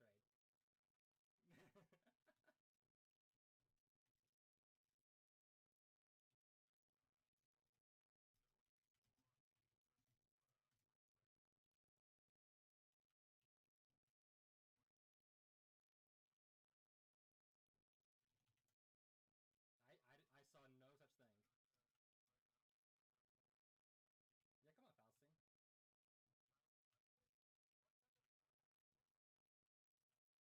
trade. I saw no such thing. Yeah, come on, Faustine.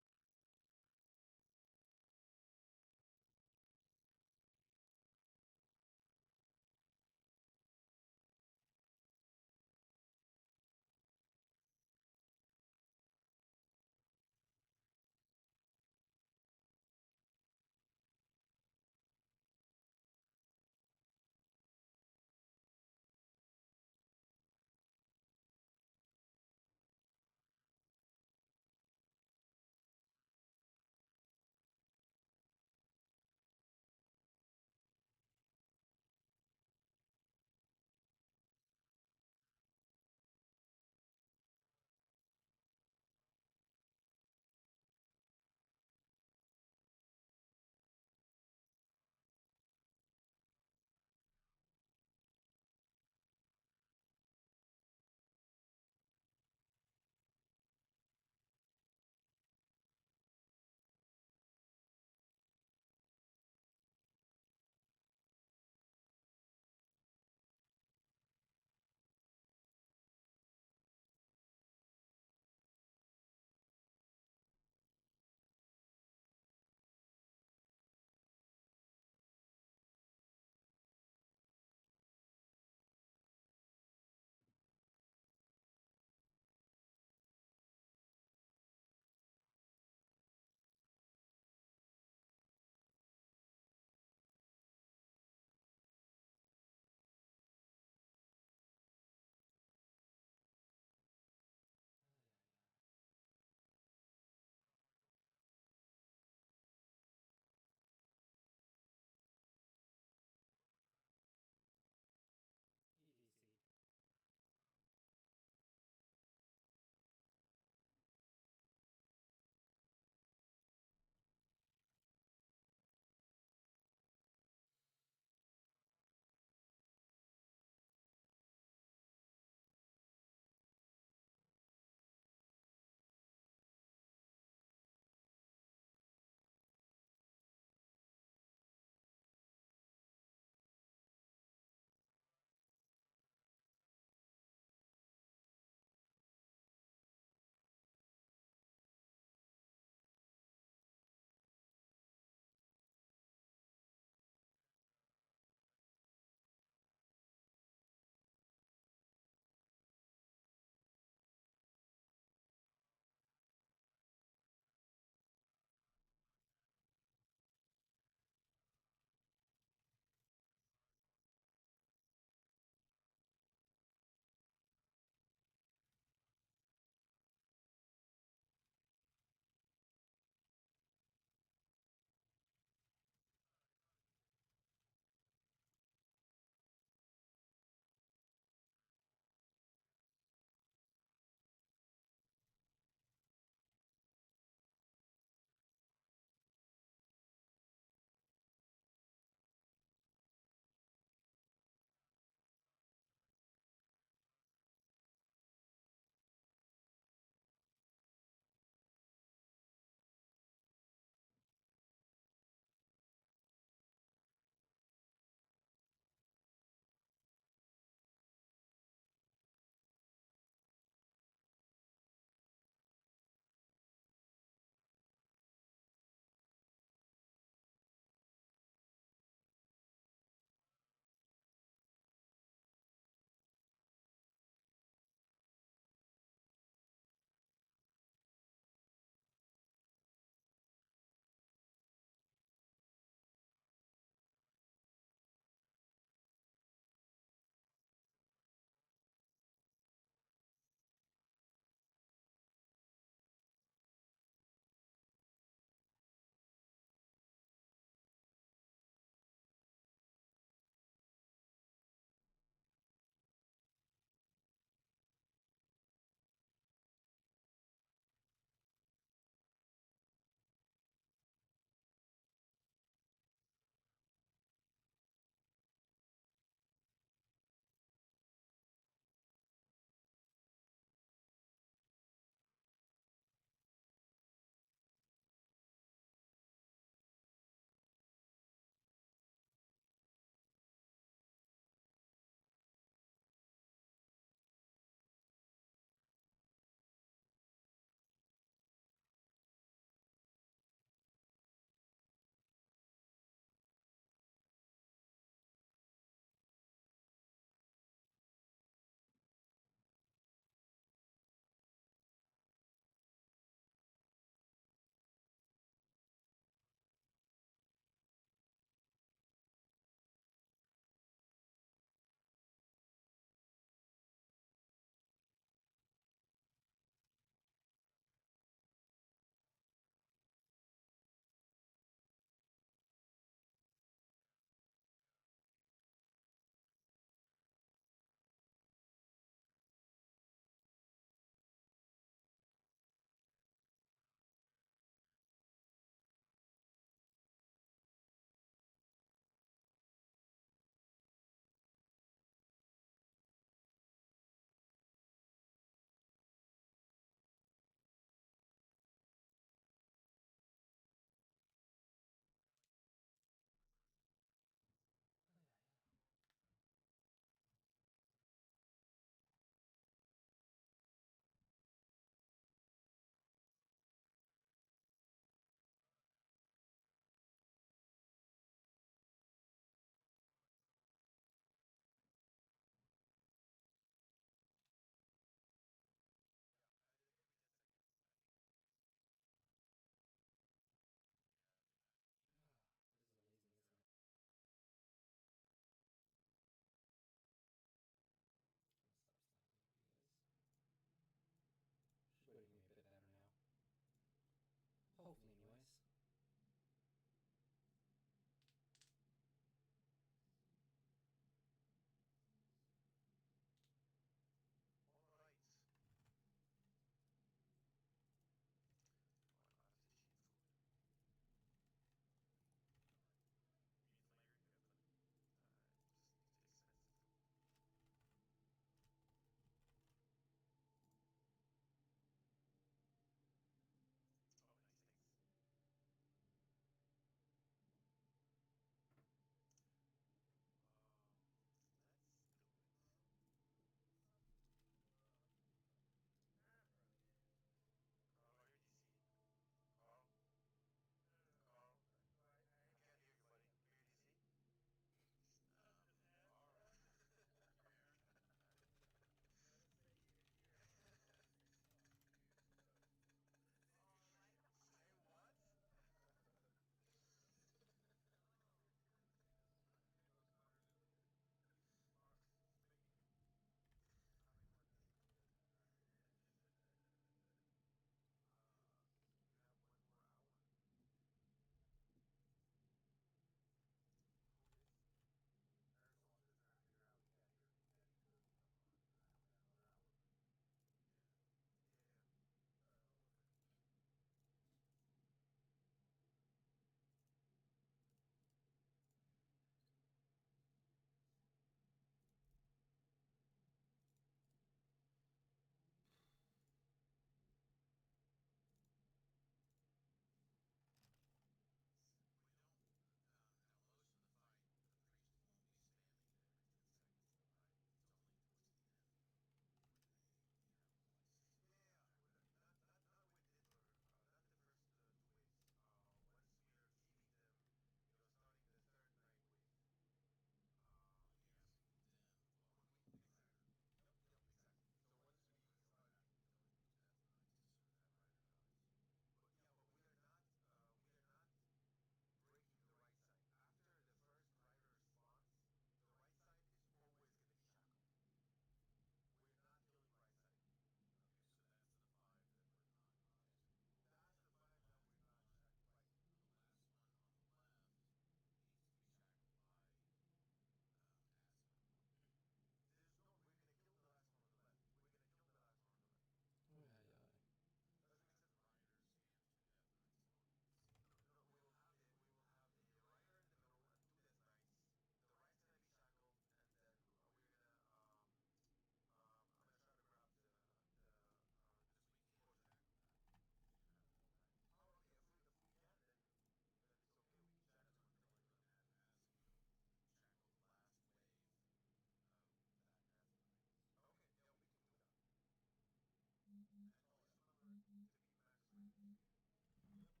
Yep. Yep. I will do that.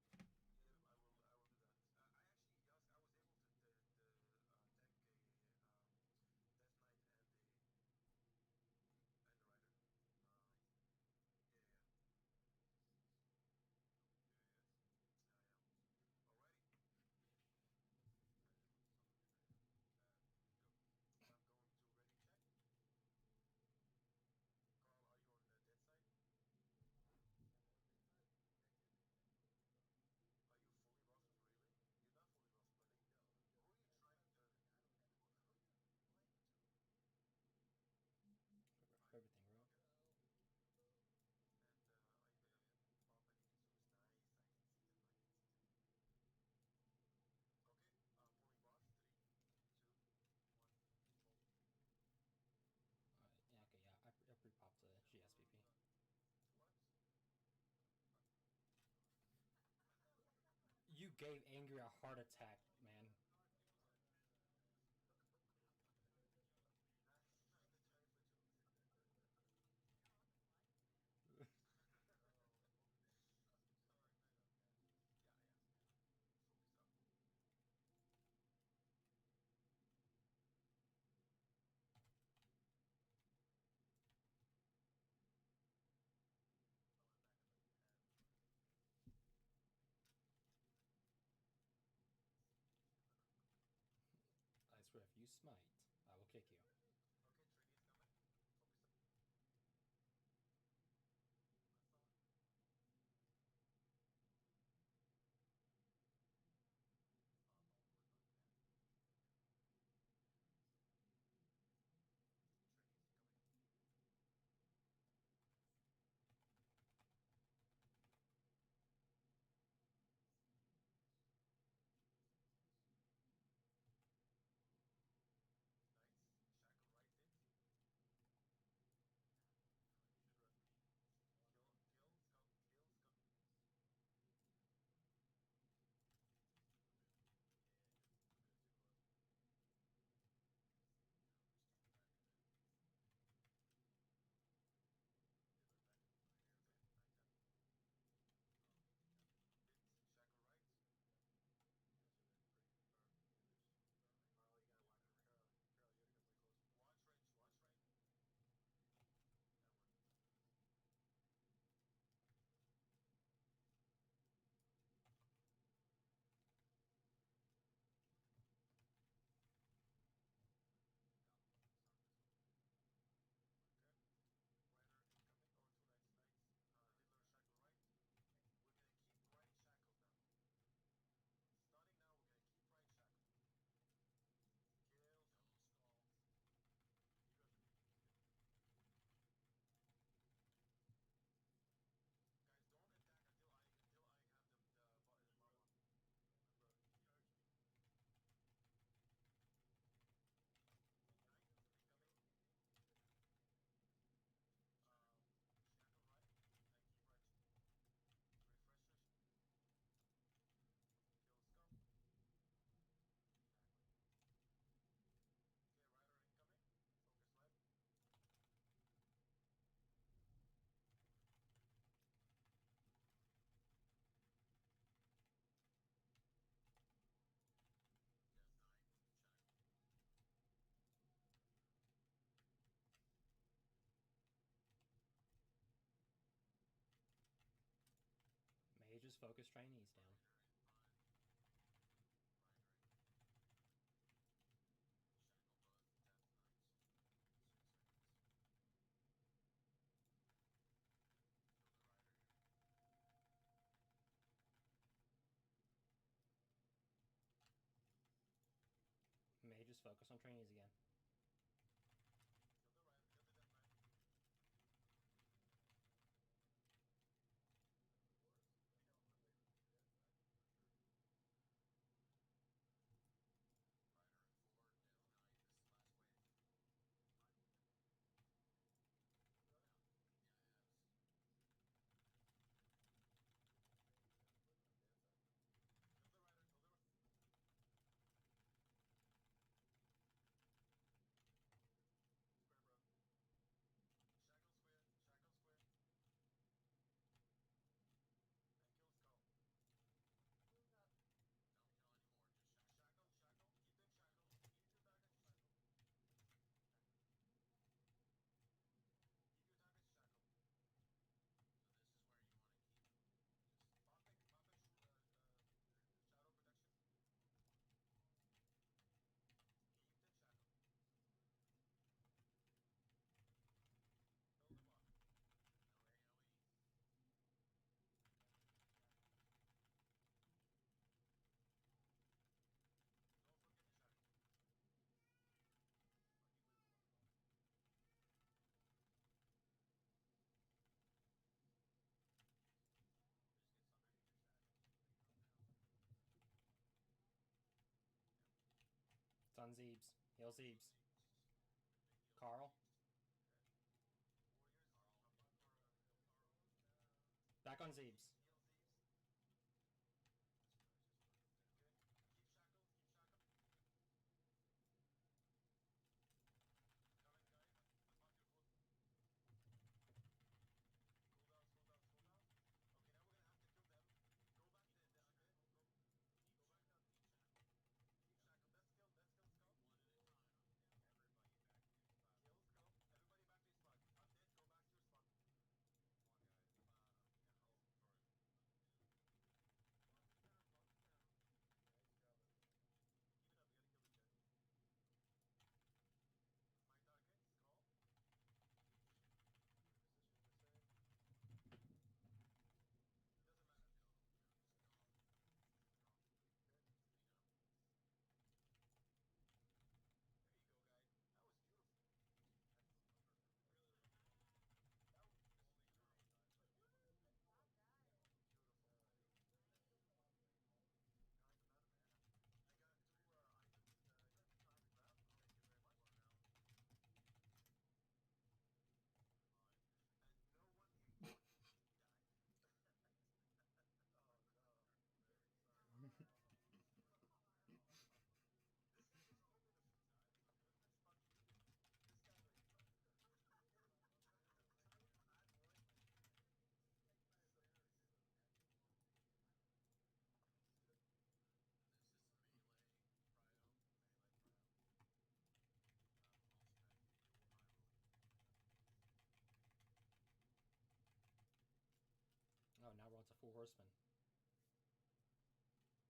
I actually, Yask, I was able to tank a Death Knight and the Rider. Um, yeah, yeah, Curious. yeah, yeah. Alrighty, I am so curious. Go. I'm going to ready check. Carl, are you on the dead side? I'm on dead side. Can't get anything. I'm fully buffed. Are you fully buffed? Really? You're not fully buffed, buddy. No, I'm just. Who are you That's what trying I'm to? asking. I don't have. Who are you playing to? I Everything, right? okay. Hello. And are you Yeah, gonna yeah. pop any Kizus? Nice. I can see them. I can see them. Okay. Pulling boss. Three, two, one. Pull. Yeah, okay, yeah, I pre-popped a GSPP. To what? You gave Angry a heart attack, man. Not the time for jokes. Focus. Sorry, man. Okay. Yeah, yeah, yeah. Focus up. So I'm back at the 10, but I swear, if you smite, I will kick you. Okay, trainees coming. Focus up. I thought all was untapped. Trainees incoming. Nice. Shackle right hit. You should run me. I want to Kill, run me kill, next. skull, kill, skull. I'm good. Yeah, yeah, you're good. You're close. I'm just keep tracking it. Diddler back. Right here, Okay, bud. I got Oh, yeah. hit. Shackle right. Yeah, so they're pretty firm healers. Carl, you gotta watch your range. Carol, you gotta get way closer. Watch range, watch range. That worked. Got him. Surface him. Okay. Rider incoming. Oh, two knights, knights. Diddler shackle right. We're gonna keep right shackled now. Stunning now, we're gonna keep right shackled. Kill skull. You got the DP still. Guys, don't attack until I have the Just mob run. on. Remember, charge me. Knight incoming. Um, shackle right and keep right. Refreshers. Kill skull. Exactly. Okay, rider incoming. Focus left. Death Knight shackle. Mages focus trainees down. Rider in front. Rider in. Shackle the Death Knight. 6 seconds. Kill the rider here. Mages focus on trainees again. Kill the rider. Kill the Death Knight. If it works, let me know. I'm waiting for Death Knight for sure. Rider in 4. Death Knight. This is last wave. Final wave. You got it? Yeah. Yeah, it has. Okay, flip on Death Knight. Kill the rider. Kill the rider. on Zeebs. Heal Zeebs. Big heal. Carl. Warriors, up on for heal Carl. Back on Zeebs. Heal Zeebs. Good. Keep shackled. Keep shackled. Coming, guys. Unlock your cooldowns. Cooldowns. Cooldowns. Okay, now we're gonna have to kill them. Go back to the undead. Go back down. Keep shackled. Let's kill. Let's kill Skull. One at a time. Everybody back to your spot. Kill Skull. Everybody back to your spot. Undead, go back to your spot. Come on, guys. Come on. Yeah. Oh, sorry. Focus down. Focus down. Nice job, everyone. Keep it up. We gotta kill these guys. My target, Skull. Position the same. Doesn't matter. Skull. Skull. Skull. Good. Clean up. There you go, guys. That was beautiful. Excellent effort. Really looking forward. That was Only Carl died, but Job, guys. beautiful. No, it doesn't matter, man. I got 2 items. You have some time to grab. Thank you very much. fine. And no one importantly died. Oh no. Very sorry. This guy just opened the side. Fuck you. This guy like add one. This is melee prio. Melee prio. I'll spec you. I will. Oh, now we're on to 4 horsemen.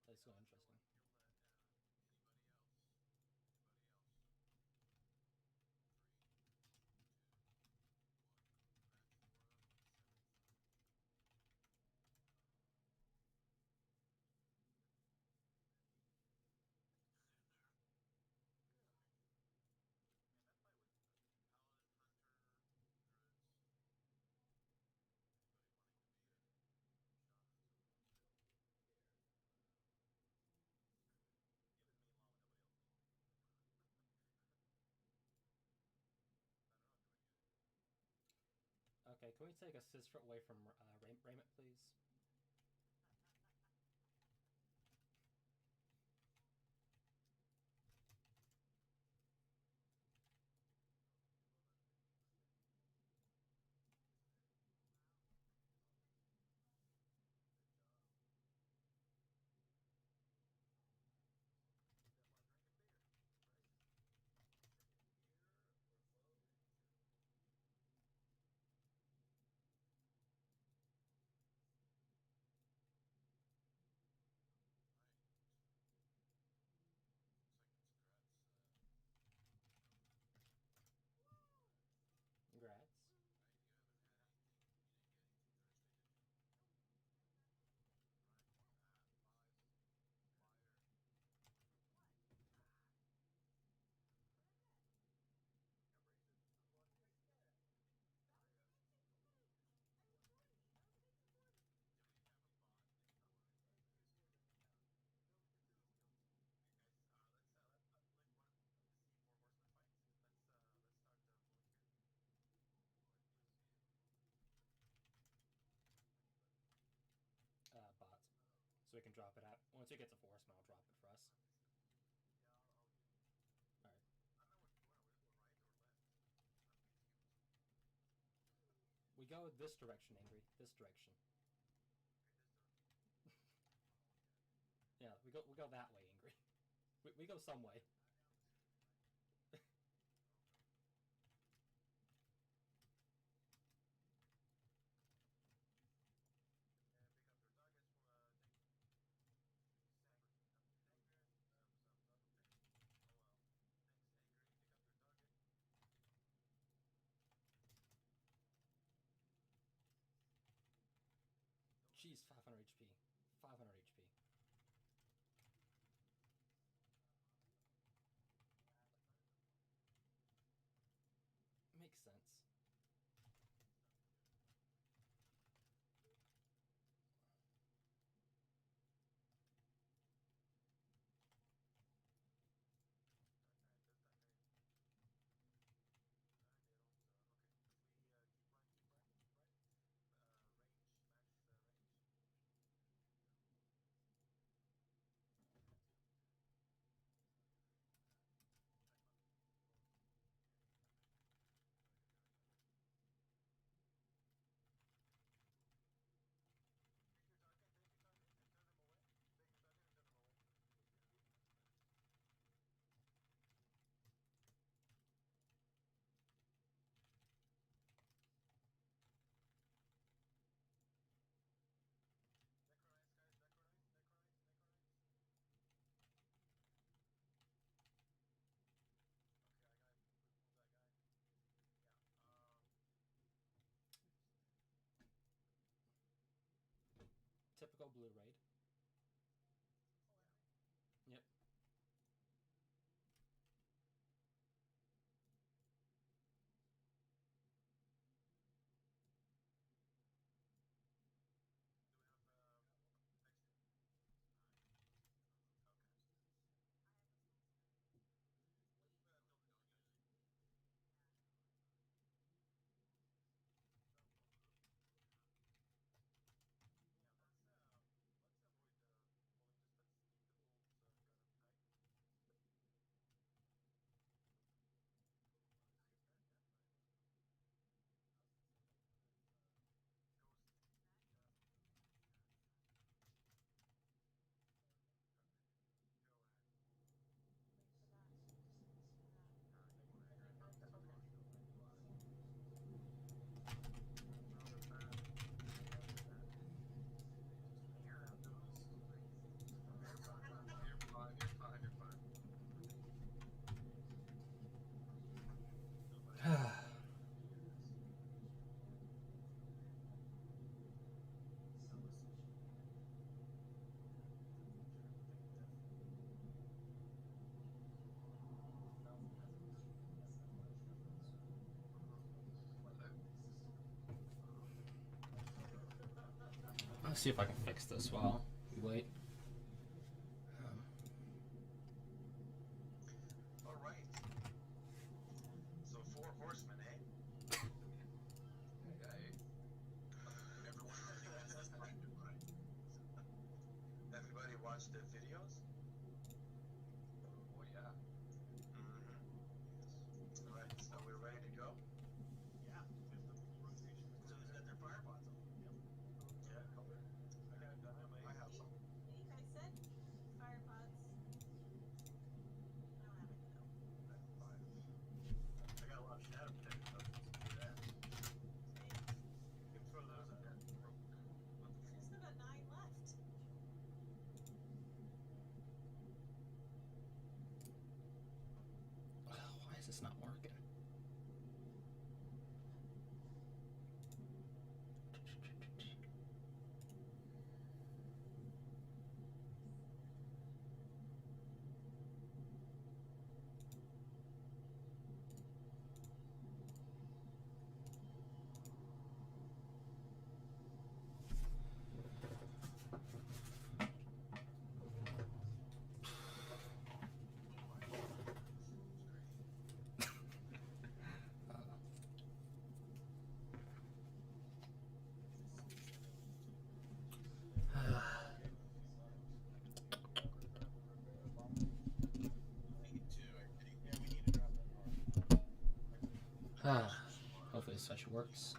That's so interesting. Kill that down. Anybody else? Anybody else? 3, 2, 1. That's 4 of them. 7. Man, that fight was Paladin, Hunter, Druids. Anybody wanting to be a shaman, so don't get scared. give it me long when nobody else is. I don't know, do we get it? Okay, can we take a sister away from Raymond, please? Good job. That while drinking beer. Right? Drinking beer for foes. Right. Looks like it's Grat's Congrats. right? You haven't had anything. You didn't get anything Thursday, did you? Right. 5. Fire. What? Remember, he just unlocked it. That was an instant mistake. I was recording me. That was a big performance. Yeah, we didn't have a bot before. Okay, guys, let's like want to see more horseman fights. Let's start pulling here. Where do you see it? Anybody? Bot. So we can drop it out. Once we get to 4 horsemen, I'll drop it for us. Yeah, I'll use. Alright. I don't know what we're just going right or left. I'm confused. We go this direction, Angry. This direction. Okay, this door. Yeah, we go that way, Angry. We go some way. And pick up your targets for tank. Angry. Oh well. Thanks, Angry. Pick up your target. Jeez, 500 HP. 500 HP. Makes sense. typical blue raid. Yep. Let's see if I can fix this while we wait. All right. So 4 horsemen, eh? Everybody watch the videos? Oh yeah. All right. So we're ready to go. Yeah. So they got their fire pots on. Yep. Yeah. I got dynamite. I have some. You guys said fire pots. I don't have any though. I got a lot of shadow protection. Do that. You can throw those out. I still got 9 left. Why is this not working? Hopefully this actually works.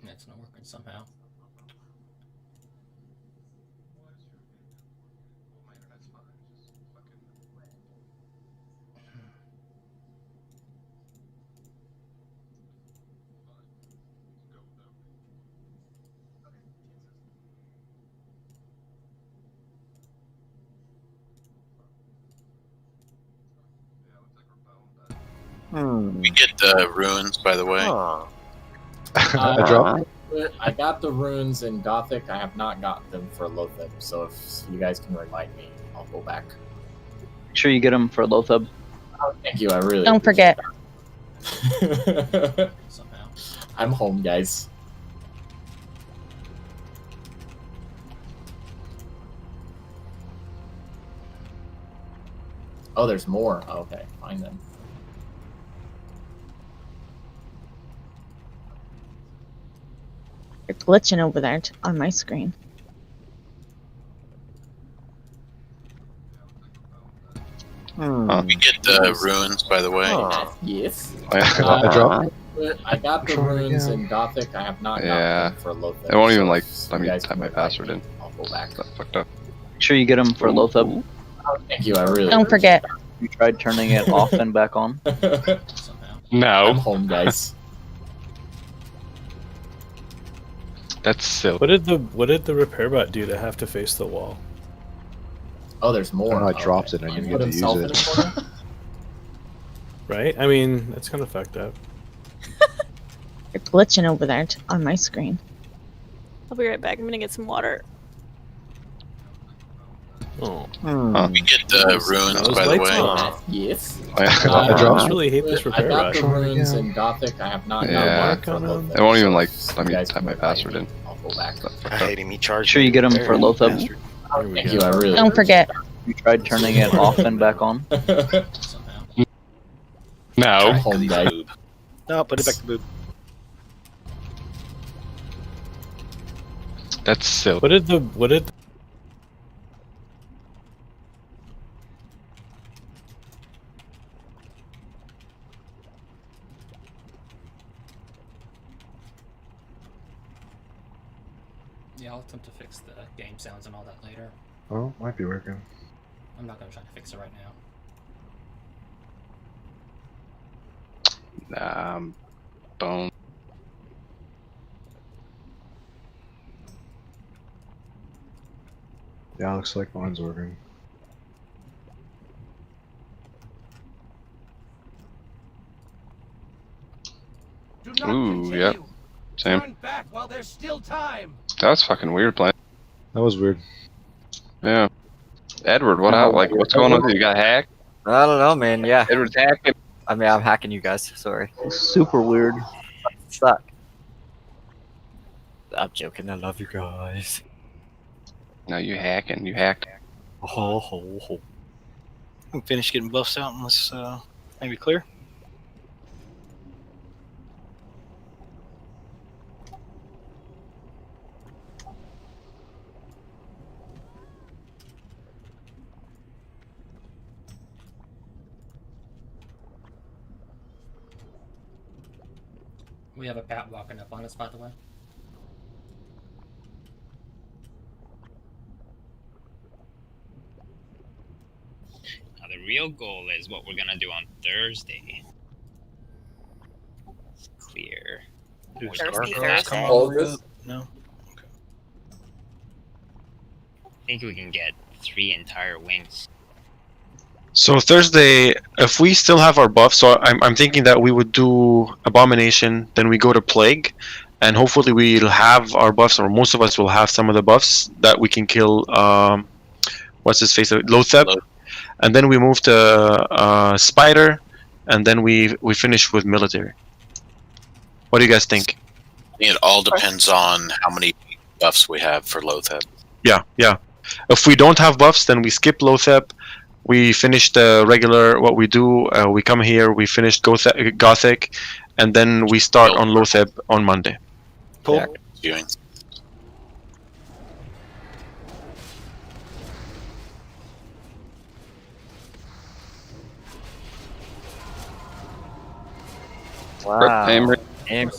It's not working somehow. Well, my internet's fine. It's just fucking. Go though. Yeah, looks like we're boned. We get the runes, by the way. Huh. I dropped. I got the runes in Gothic. I have not got them for Lotheb. So if you guys can remind me, I'll go back. Make sure you get them for Lotheb. Oh, thank you. I really Don't forget. that. Somehow. I'm home, guys. Oh, there's more. Okay, fine then. It's glitching over there on my screen. We get runes, by the way. Yes. I dropped. I got the Try runes again. in Gothic. I have not Yeah. got them for Lotheb. It won't even so like if let you me guys type can my remind password me, in. I'll go back. That fucked up. Make sure you get them for Lotheb. Oh, thank you. I really Don't forget. You tried turning it off and back on. Somehow. I'm No, home, guys. that's silly. What did the repair bot do to have to face the wall? Oh, there's more. I dropped it. I Fine. didn't Put get to use himself it. in a corner? Right? I mean, that's kind of fucked up. It's glitching over there on my screen. I'll be right back. I'm gonna get some water. Oh, We get runes, Those by the lights way. on. Yes. I I dropped. just really hate this I repair got bot. the runes again. in Gothic. I have not Yeah. got them for Lotheb. It won't even so like if let you me guys type can my remind password me, in. I'll go back. That I fucked up. hate him. He charged Make sure you get them me. for Lotheb. Here we Thank go. you. I really Don't forget. You tried turning it off and back on. Somehow. I'm No, home, guys. No, put it back to boob. that's silly. What did Yeah, I'll attempt to fix the game sounds and all that later. Oh, might be working. I'm not gonna try to fix it right now. Bone. Yeah, looks like mine's working. Ooh, yep. Same. Turn back while there's still time. That was fucking weird playing. That was weird. Yeah. Edward, what out? Like, what's going on? You got hacked? I don't know, man. Yeah. Edward's hacking. I mean, I'm hacking you guys. Sorry. Super weird. Suck. I'm joking. I love you guys. No, you hacking. You hacked. Ho, ho, ho. We finish getting buffs out and let's maybe clear. We have a bat walking up on us, by the way. Now the real goal is what we're gonna do on Thursday. It's clear. Do Thursday, gargoyles come Thursday. all the way up? No. I think we can get 3 entire wings. So Thursday, if we still have our buffs, so I'm thinking that we would do Abomination, then we go to Plague, and hopefully we'll have our buffs, or most of us will have some of the buffs that we can kill. What's his face? Lotheb, and then we move to Spider, and then we finish with Military. What do you guys think? I think it all depends on how many buffs we have for Lotheb. Yeah. If we don't have buffs, then we skip Lotheb. We finish the regular, what we do, we come here, we finish Gothic, and then we start on Lotheb on Monday. Cool. Viewing. Wow. Aim. Aim.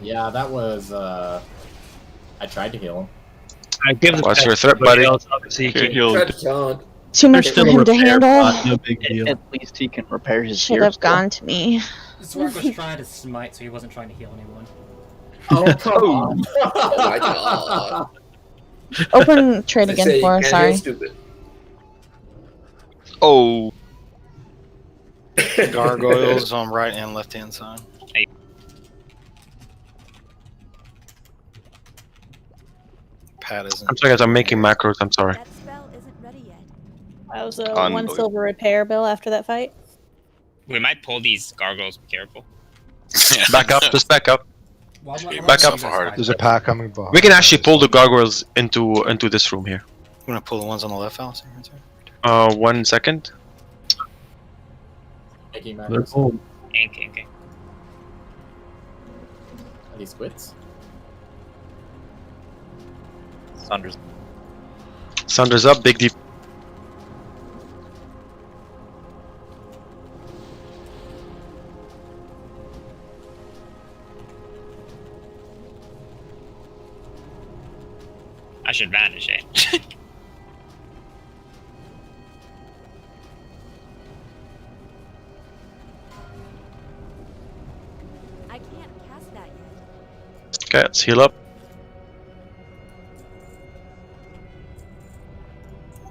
Yeah, that was. I tried to heal him. I give What's your threat, buddy? Obviously, You're healed. Too much for still a him to repair handle. bot, no big deal. At least he can repair his Should gear have still. gone to me. Zork was trying to smite, so he wasn't trying to heal anyone. Oh, come on. Oh my god. Open trade They again say you for us, can't sorry. heal stupid. Oh. Gargoyles on right and left hand side. pad isn't. I'm sorry, guys. I'm making macros. I'm sorry. That spell isn't ready yet. I was a On- 1 silver repair bill after that fight. We might pull these gargoyles. Be careful. Back up. Just back up. Well, Back up. There's a pack coming behind. We can actually pull the gargoyles into this room here. I'm gonna pull the ones on the left, Alice. Right there. 1 second. Making They're macros. cold. Ink. Are these squids? Thunder's. Sunder's up. Big deep. I should vanish, eh? I can't cast that yet. Okay, let's heal up.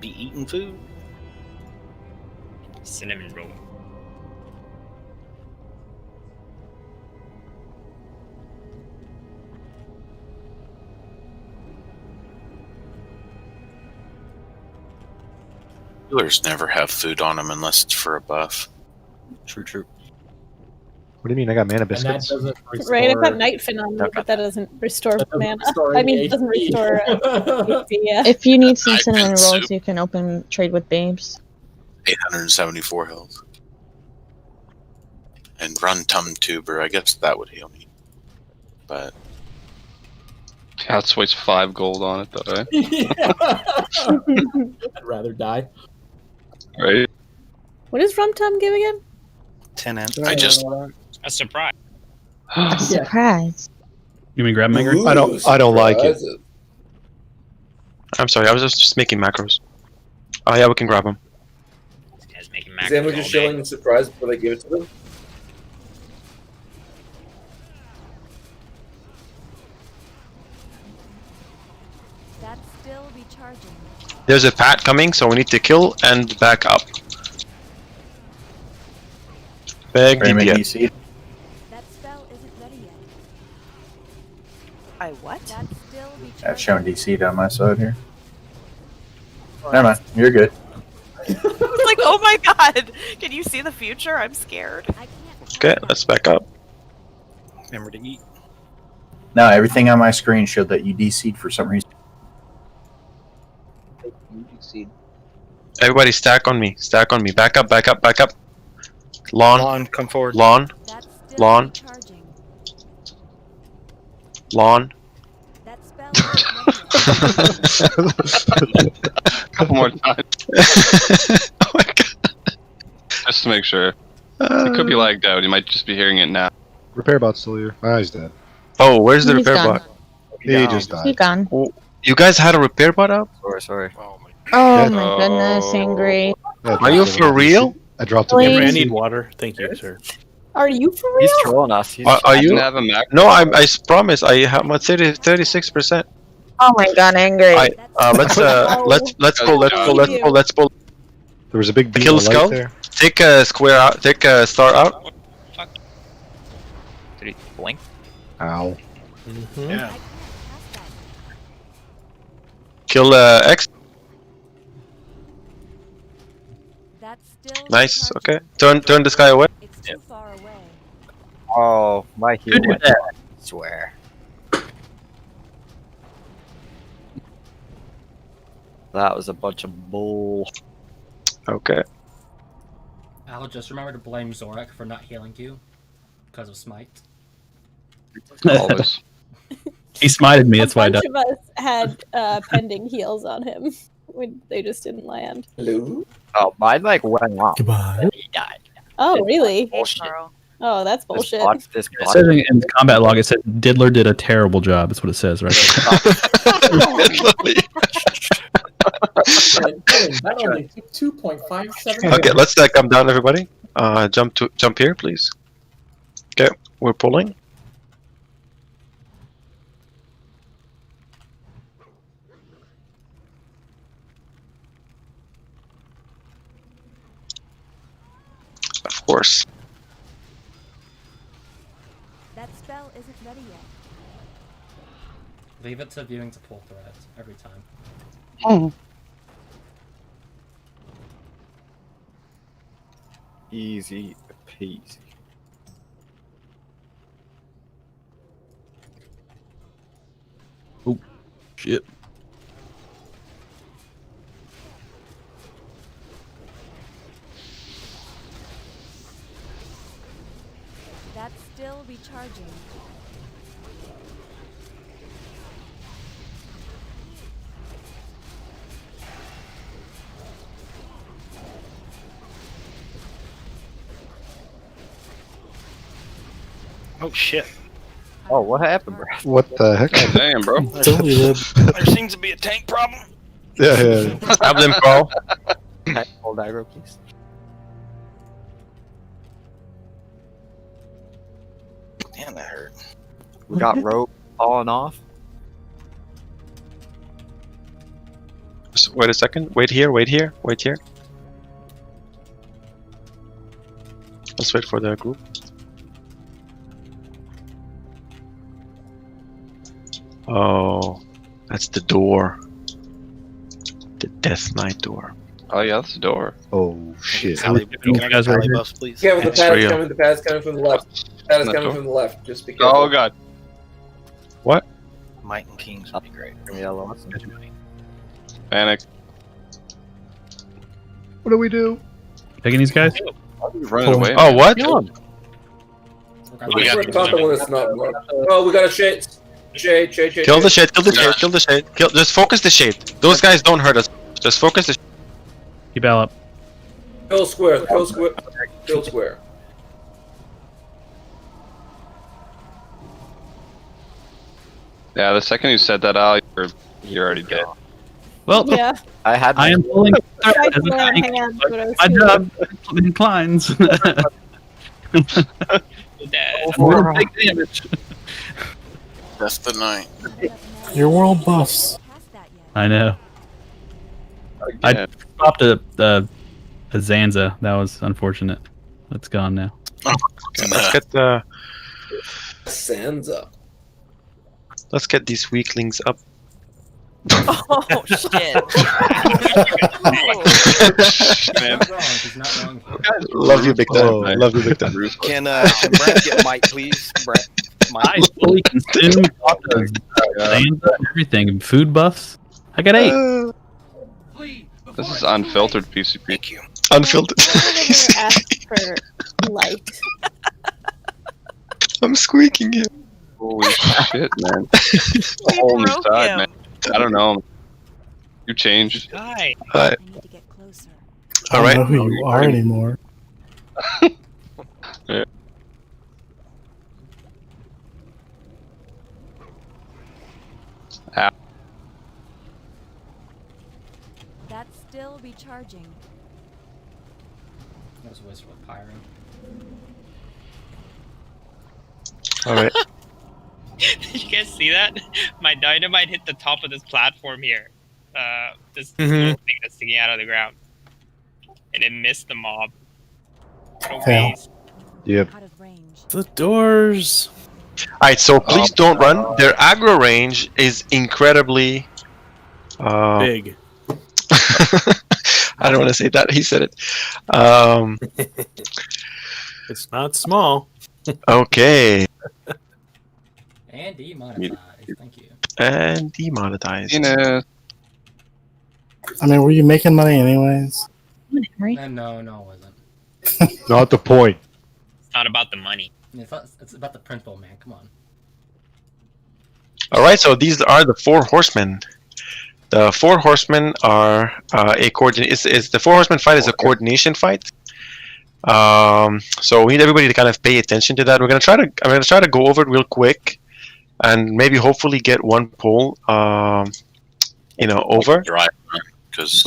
Be eating food. Cinnamon roll. Healers never have food on them unless it's for a buff. True. What do you mean? I got mana And that biscuits. doesn't restore... Right, I've got Night Fin on me, but that doesn't restore That doesn't mana. restore I any mean, it doesn't HP. restore HP, yeah. If you need some I've cinnamon been rolls, soup. you can open trade with babes. 874 health. And run Tum Tuber, I guess that would heal me. But Yeah, let's waste 5 gold on it though, eh? I'd rather die. Right? What does Rum Tum give again? 10 and. I just A surprise. A surprise. You mean grab them, Angry? Ooh, I don't like it. surprises. I'm sorry. I was just making macros. Oh yeah, we can grab them. This guy's making Is macros anyone all just day. showing the surprise before they give it to them? That's still recharging. There's a pat coming, so we need to kill and back up. Big DPS. That spell isn't ready yet. I what? That's still recharging. I've shown DC on my side here. Never mind, you're good. It's like, oh my god! Can you see the future? I'm scared. I can't Okay, let's back up. Remember to eat. No, everything on my screen showed that you DC'd for some reason. Everybody stack on me. Stack on me. Back up, back up, back up. Lawn. Come forward. Lawn. That's still Lawn. recharging. Lawn. That spell isn't ready yet. Couple more times. Oh my god. Just to make sure. It could be lagged out. You might just be hearing it now. Repair bot's still here. Ah, he's dead. Oh, where's the He's repair gone. bot? He just He died. gone. You guys had a repair bot up? Sorry. Oh my Oh Yeah. my goodness, Angry. Yeah, Are you for real? I dropped a Please. Angry, I DC. need water. Thank you, sir. Are you for real? He's trolling us. He's Are you? Didn't have a Mac. No, I promise. I have my 36%. Oh my god, Angry. Let's pull. There was a big beam Kill of light skull. there. Take a square out. Take a star out. Did he blink? Ow. Mm-hmm. Yeah. I can't cast that yet. Kill X. That's still Nice. recharging. Okay. Turn this guy away. It's too far away. Oh, my heel went. I swear. That was a bunch of bull. Okay. Al, just remember to blame Zorak for not healing you because of smite. Always. He smited me, that's why I A died. bunch of us had pending heals on him. They just didn't land. Hello? Oh, mine like went off. Goodbye. He died. Oh, really? Bullshit. Oh, that's This bullshit. bot, this It bot. says in the combat log, it said Diddler did a terrible job. That's what it says, right? That only took 2.57. Okay. Let's come down, everybody. Jump here, please. Okay. We're pulling. Of course. That spell isn't ready yet. Leave it to viewing to pull threat every time. Easy peasy. Oh, shit. That's still recharging. Oh shit. Oh, what happened, bro? What the heck? Oh, damn, bro. There seems to be a tank problem. Yeah. Have them crawl. Hold aggro, please. Damn, that hurt. We got rope falling off. So wait a second. Wait here. Wait here. Wait here. Let's wait for the group. Oh, that's the door. The Death Knight door. Oh yeah, that's the door. Oh shit. Can I get Tally buffs, please? Yeah, with the It's pad is real. coming. The pad is coming from the left. Pad is Not coming door. from the left. Just be careful. Oh god. What? Might and Kings would be great. Yellow. Awesome. Panic. What do we do? Taking these guys? Running away. Oh, what? We got We're talking when it's not blood. Oh, we got a shade. Shade. Kill the shade. Kill the shade. Kill the shade. Kill. Just focus the shade. Those guys don't hurt us. Just focus the. Keep Al up. Kill square. Kill square. Kill square. Yeah, the second you said that out, you're already dead. Well, Yeah. I had. I am pulling I as a tried to tank. hang on, but I was My too job inclines. You're dead. We're gonna take damage. That's the night. Your world buffs. I know. I Again. stopped a Zanza. That was unfortunate. It's gone now. Let's get the. Sansa. Let's get these weaklings up. Oh shit. Man. He's not wrong. He's not wrong here. Love you, big time. Oh, Love you, big time. Can Brett get Mike, please? Brett. I fully consumed Zanza and everything. Food buffs. I got 8. This is unfiltered PCP. Thank you. Unfiltered. never asked for light. I'm squeaking here. Holy shit, man. A whole new broke side, him. man. I don't know. You changed. Guy. Alright. I need to get closer. Alright. who you are anymore. Yeah. That's still recharging. That was wasteful pyring. Alright. Did you guys see that? My dynamite hit the top of this platform here. This Mhm. little thing that's sticking out of the ground. And it missed the mob. No Fail. waste. Yep. Out of range. The doors. Alright, so please don't run. Their aggro range is incredibly. Big. I don't want to say that. He said it. It's not small. Okay. And demonetized. Thank you. And demonetized. I mean, were you making money anyways? Henry. No, it wasn't. Not the point. It's not about the money. It's about the principle, man. Come on. Alright, so these are the 4 horsemen. The 4 horsemen are a coordination. It's the 4 horsemen fight is a coordination fight. So we need everybody to kind of pay attention to that. I'm gonna try to go over it real quick, and maybe hopefully get one poll, over. Drive, because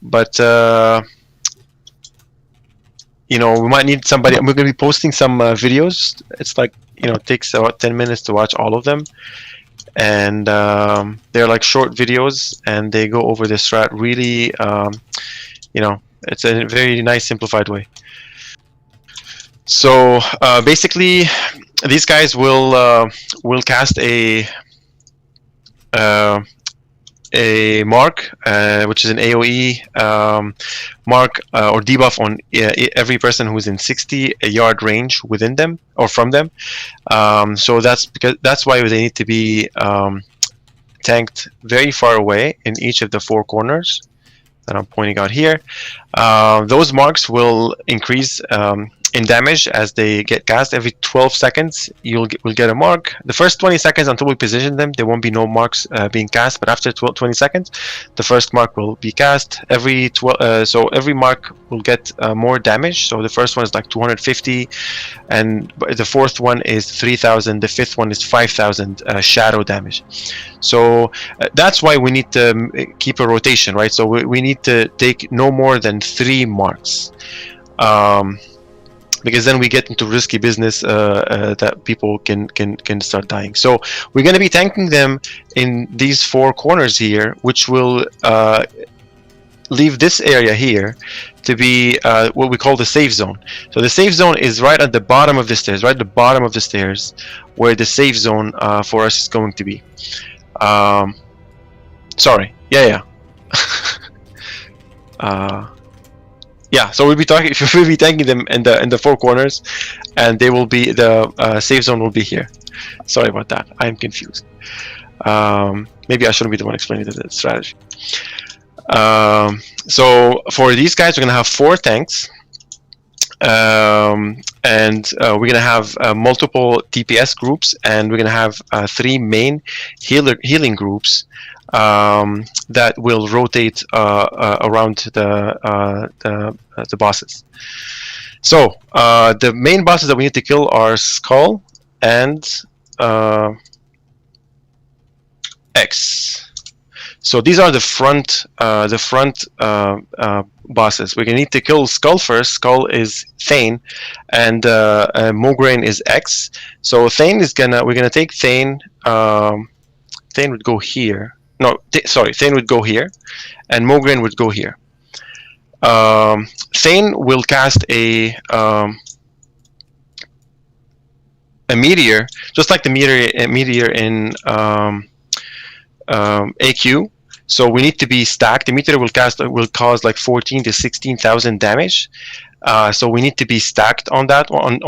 But we might need somebody. We're gonna be posting some videos. It's like it takes about 10 minutes to watch all of them, and they're like short videos, and they go over the strat really. It's a very nice simplified way. So basically, these guys will cast a mark, which is an AOE mark or debuff on every person who's in 60-yard range within them or from them. So that's why they need to be tanked very far away in each of the 4 corners that I'm pointing out here. Those marks will increase in damage as they get cast. Every 12 seconds we'll get a mark. The first 20 seconds until we position them, there won't be no marks being cast, but after 20 seconds the first mark will be cast. So every mark will get more damage. So the first one is like 250, and the fourth one is 3000, the fifth one is 5000 shadow damage. So that's why we need to keep a rotation, right? So we need to take no more than 3 marks, because then we get into risky business that people can start dying. So we're going to be tanking them in these 4 corners here, which will leave this area here to be what we call the safe zone. So the safe zone is right at the bottom of the stairs, right at the bottom of the stairs, where the safe zone for us is going to be. Sorry, yeah. Yeah, so we'll be tanking them in the 4 corners, and they will be the safe zone will be here. Sorry about that. I'm confused. Maybe I shouldn't be the one explaining the strategy. So for these guys, we're gonna have 4 tanks, and we're gonna have multiple DPS groups, and we're gonna have 3 main healing groups that will rotate around the bosses. So the main bosses that we need to kill are Skull and X. So these are the front bosses. We're gonna need to kill Skull first. Skull is Thane, and Mograine is X. So Thane is we're gonna take Thane. Thane would go here. No, sorry, Thane would go here, and Mograine would go here. Thane will cast a meteor, just like the meteor in AQ. So we need to be stacked. The meteor will cause like 14 to 16,000 damage. So we need to be stacked on that one.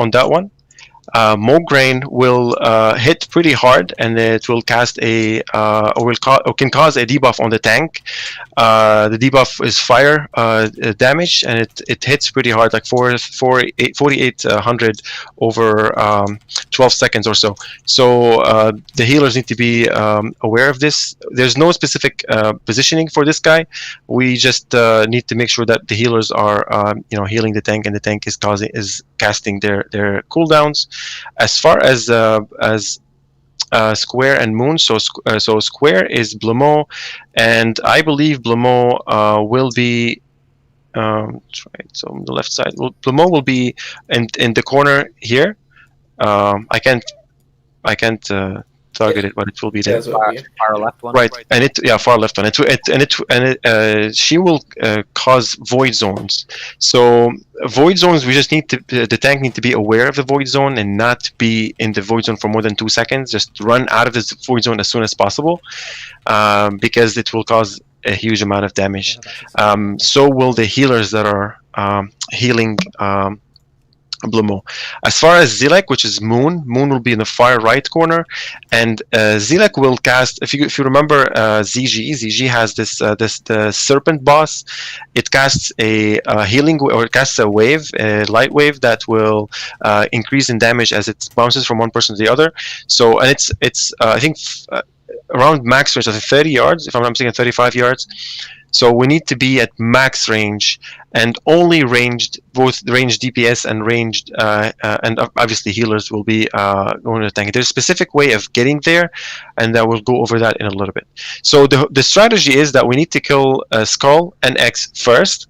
Mograine will hit pretty hard, and it will cast can cause a debuff on the tank. The debuff is fire damage, and it hits pretty hard, like 4,800 over 12 seconds or so. So the healers need to be aware of this. There's no specific positioning for this guy. We just need to make sure that the healers are healing the tank, and the tank is casting their cooldowns. As far as Square and Moon, so Square is Blemo, and I believe Blemo will be right. So on the left side, Blemo will be in the corner here. I can't target it, but it will be there. Far left one. Right, and far left one. She will cause void zones. So void zones, we just need the tank need to be aware of the void zone and not be in the void zone for more than 2 seconds. Just run out of this void zone as soon as possible, because it will cause a huge amount of damage. So will the healers that are healing Blemo. As far as Zilek, which is Moon will be in the far right corner, and Zilek will cast. If you remember, ZG has the serpent boss. It casts a healing, or it casts a wave, a light wave that will increase in damage as it bounces from one person to the other. So, and it's I think around max range, I think 30 yards, if I'm not mistaken, 35 yards. So we need to be at max range, and only both ranged DPS and ranged, and obviously healers will be going to tank. There's a specific way of getting there, and we'll go over that in a little bit. So the strategy is that we need to kill Skull and X first,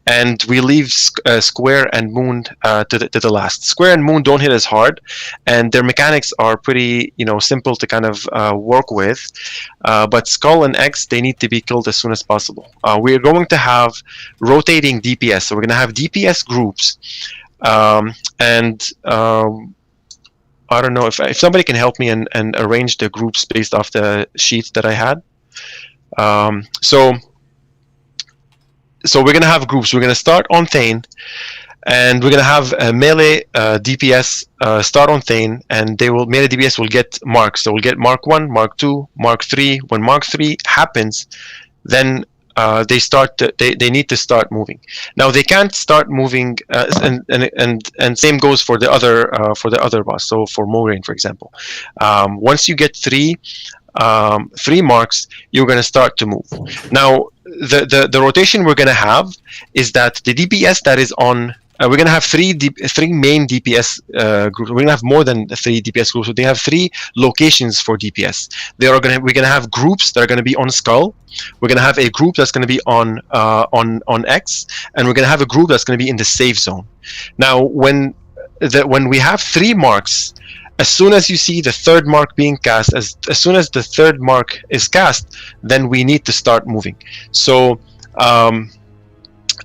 and we leave Square and Moon to the last. Square and Moon don't hit as hard, and their mechanics are pretty simple to kind of work with. But Skull and X, they need to be killed as soon as possible. We are going to have rotating DPS, so we're going to have DPS groups, and I don't know if somebody can help me and arrange the groups based off the sheet that I had. So we're gonna have groups. We're gonna start on Thane, and we're gonna have a melee DPS start on Thane, and melee DPS will get marks. So we'll get Mark 1, Mark 2, Mark 3. When Mark 3 happens, then they need to start moving. Now they can't start moving, and same goes for the other boss. So for Mograine, for example, once you get three marks, you're going to start to move. Now the rotation we're going to have is that the DPS that is on we're going to have three main DPS groups. We're going to have more than 3 DPS groups. So they have 3 locations for DPS. We're going to have groups that are going to be on Skull. We're going to have a group that's going to be on X, and we're going to have a group that's going to be in the safe zone. Now, when we have 3 marks, as soon as you see the 3rd mark being cast, as soon as the 3rd mark is cast, then we need to start moving. So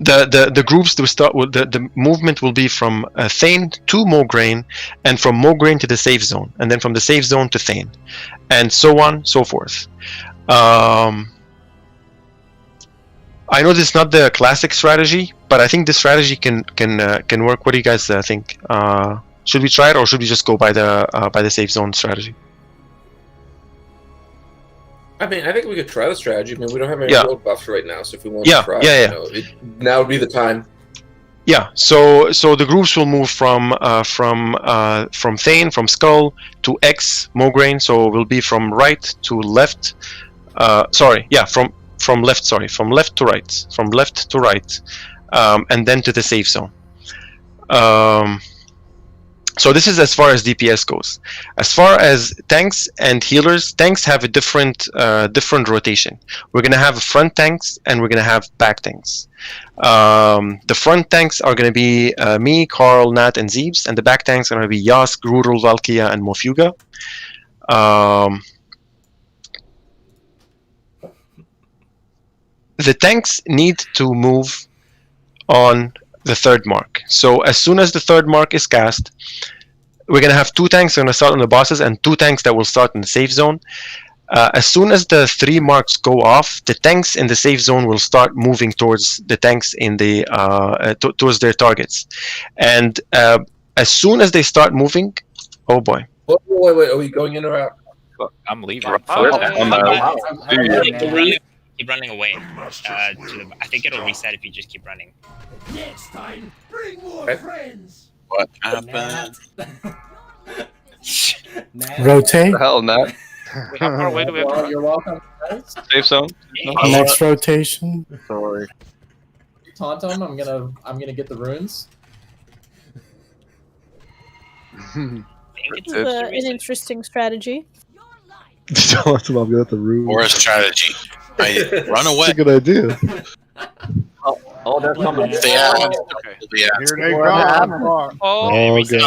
the groups will start with the movement will be from Thane to Mograine, and from Mograine to the safe zone, and then from the safe zone to Thane, and so on, so forth. I know this is not the classic strategy, but I think this strategy can work. What do you guys think? Should we try it, or should we just go by the safe zone strategy? I mean, I think we could try the strategy. I mean, we don't have any road buffs right now, so if we want to try, now would be the time. Yeah. So the groups will move from Thane, from Skull to X, Mograine. So it will be from right to left. From left to right, and then to the safe zone. So this is as far as DPS goes. As far as tanks and healers, tanks have a different rotation. We're gonna have front tanks and we're gonna have back tanks. The front tanks are gonna be me, Carl, Nat, and Zeebs, and the back tanks are gonna be Yask, Rudel, Valkia, and Mofuga. The tanks need to move on the 3rd mark. So as soon as the 3rd mark is cast, we're going to have 2 tanks that are going to start on the bosses and 2 tanks that will start in the safe zone. As soon as the 3 marks go off, the tanks in the safe zone will start moving towards the tanks in the towards their targets. And as soon as they start moving, oh boy. Wait, are we going in or out? I'm leaving. Keep running away. I think it'll reset if you just keep running. Next time, bring more friends. What happened? Rotate. Hell no. How far away do we have to run? You're welcome. Safe zone. Next rotation. Sorry. Taunt him. I'm gonna get the runes. This is an interesting strategy. Taunt him. I'm gonna get the room. Or a strategy. Run away. That's a good idea. Oh, they're coming. Yeah. Here they come. Oh, okay.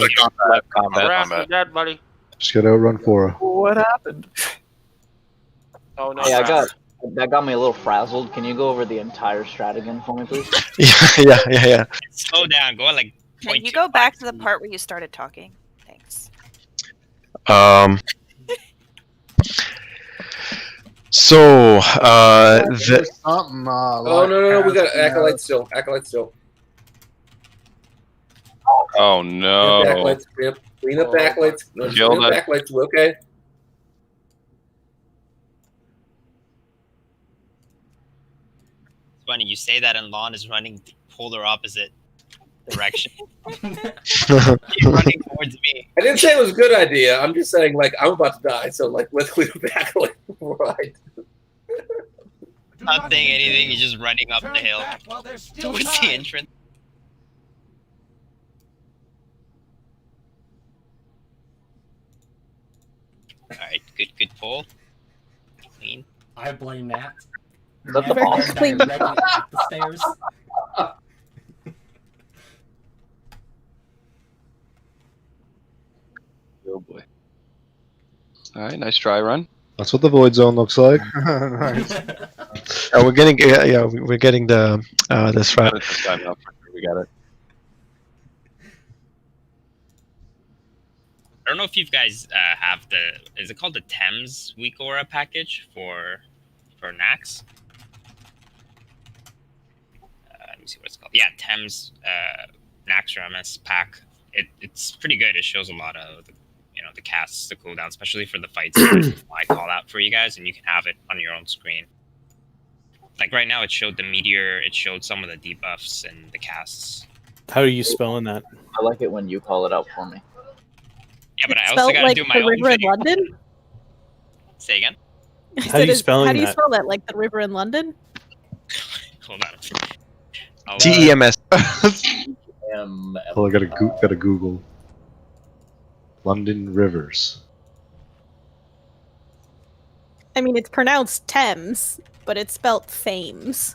Combat. Dead, buddy. Just gotta outrun Fora. What happened? Oh no. Hey, that got me a little frazzled. Can you go over the entire strat again for me, please? Yeah. Slow down. Go like. Can you go back to the part where you started talking? Thanks. So, oh no, we got Acolyte still. Oh no. Acolytes, clean up Acolytes. No, clean up Acolytes, we're okay. It's funny, you say that and Lon is running the polar opposite direction. He's running towards me. I didn't say it was a good idea. I'm just saying, like, I'm about to die, so, like, let's clean up Acolyte. Right. Not saying anything, he's just running up the hill towards the entrance. Alright, good pull. Clean. I blame Nat. That's Nat the ball. ran directly up the stairs. Oh boy. All right, nice dry run. that's what the void zone looks like. We're getting we're getting the strat. This time out. We got it. I don't know if you guys have the. Is it called the Thames Week Aura package for Nax? Let me see what it's called. Yeah, Thames Nax MS pack. It's pretty good. It shows a lot of the casts, the cooldown, especially for the fights. I call out for you guys, and you can have it on your own screen. Like right now, it showed the meteor. It showed some of the debuffs and the casts. How are you spelling that? I like it when you call it out for me. Yeah, but I also Spelled gotta like do my the own river in video. London? Say again. I How said, are you spelling how do you that? spell that? Like the river in London? Hold on. TEMS. Oh, I gotta Google. London Rivers. I mean, it's pronounced Thames, but it's spelt Thames.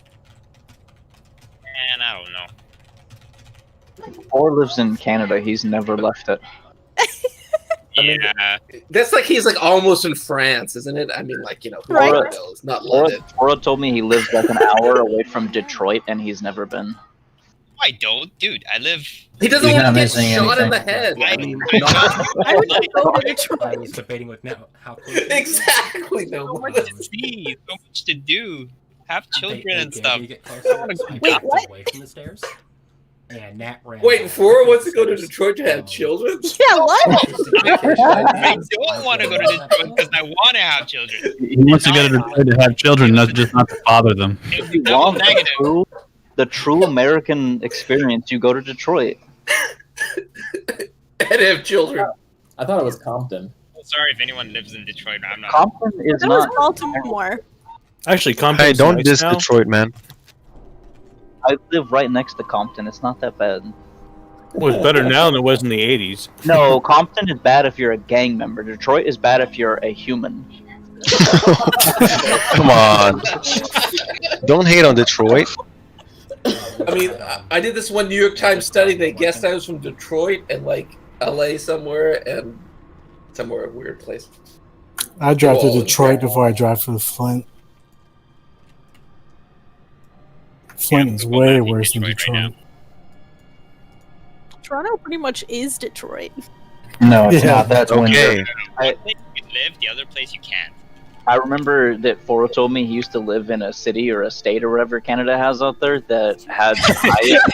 And I don't know. Or lives in Canada. He's never left it. Yeah. That's like he's like almost in France, isn't it? I mean, like, who knows? Not London. Ora told me he lives like an hour away from Detroit, and he's never been. I don't, dude. I live. He doesn't want to get shot in the head. I would go to I Detroit. was debating with Matt how close. Exactly. So much to see, so much to do. Have children and stuff. You get closer, so I Wait, backed what? away from the stairs. And Nat ran. Wait, back. Fora wants to go to Detroit to have children? Yeah, what? I don't want to go to Detroit because I want to have children. He wants to go to Detroit to have children, not just not to father them. If you want the true American experience, you go to Detroit. And have children. I thought it was Compton. Sorry if anyone lives in Detroit. I'm not. Compton is That was not. Baltimore. Actually, Compton. Hey, don't diss Detroit, man. I live right next to Compton. It's not that bad. Well, it's better now than it was in the 80s. No, Compton is bad if you're a gang member. Detroit is bad if you're a human. Come on. Don't hate on Detroit. I mean, I did this one New York Times study. They guessed I was from Detroit and like LA somewhere and somewhere a weird place. I drive to Whoa, Detroit before I drive to Flint. Flint is way worse than Detroit. Toronto pretty much is Detroit. No, it's Yeah. not. That's Okay. Windsor. One place you can live, the other place you can't. I remember that Foro told me he used to live in a city or a state or whatever Canada has out there that had the highest.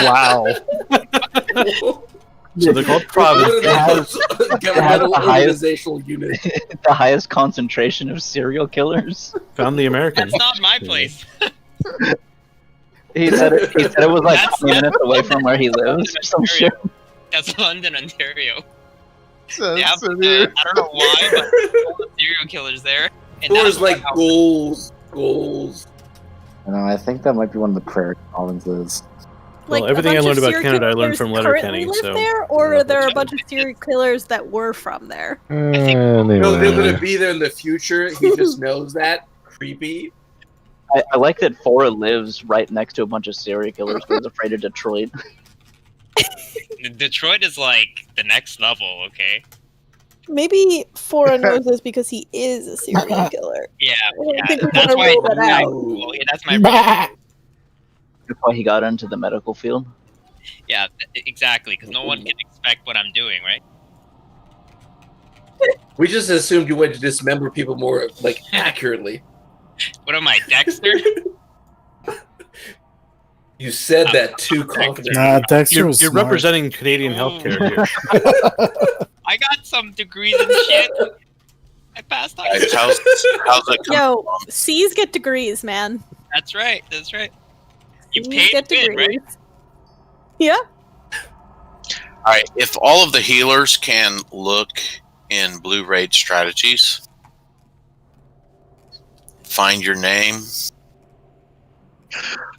Wow. So they're called provinces. Governmental organizational unit. The highest concentration of serial killers. Found the American. That's not my place. He said it was like That's- 20 minutes away from where he lives or some shit. That's London, Ontario. That's They have, so weird. I don't know why, but all the serial killers there. And Fora's that's like how- goals. No, I think that might be one of the prairie provinces. Well, Like, everything a I bunch learned of about serial Canada, I learned killers from currently Letterkenny. live So there, or are there a bunch of serial killers that were from there? No, they're gonna Anyway. be there in the future. He just knows that. Creepy. I like that Fora lives right next to a bunch of serial killers who's afraid of Detroit. Detroit is like the next level, okay? Maybe Fora knows this because he is a serial killer. Yeah, I don't yeah. think we That's wanna why. rule that out. Well, yeah, that's my. That's why he got into the medical field. Yeah, exactly. Because no one can expect what I'm doing, right? We just assumed you went to dismember people more like accurately. What am I, Dexter? You said that too confidently. Nah, Dexter was you're smart. representing Canadian healthcare here. I got some degrees and shit. I passed on. Guys, how's it coming Yo, along? C's get degrees, man. That's right. That's right. You C's paid get good, degrees. right? Yeah. All right, if all of the healers can look in Blue Raid strategies, find your name.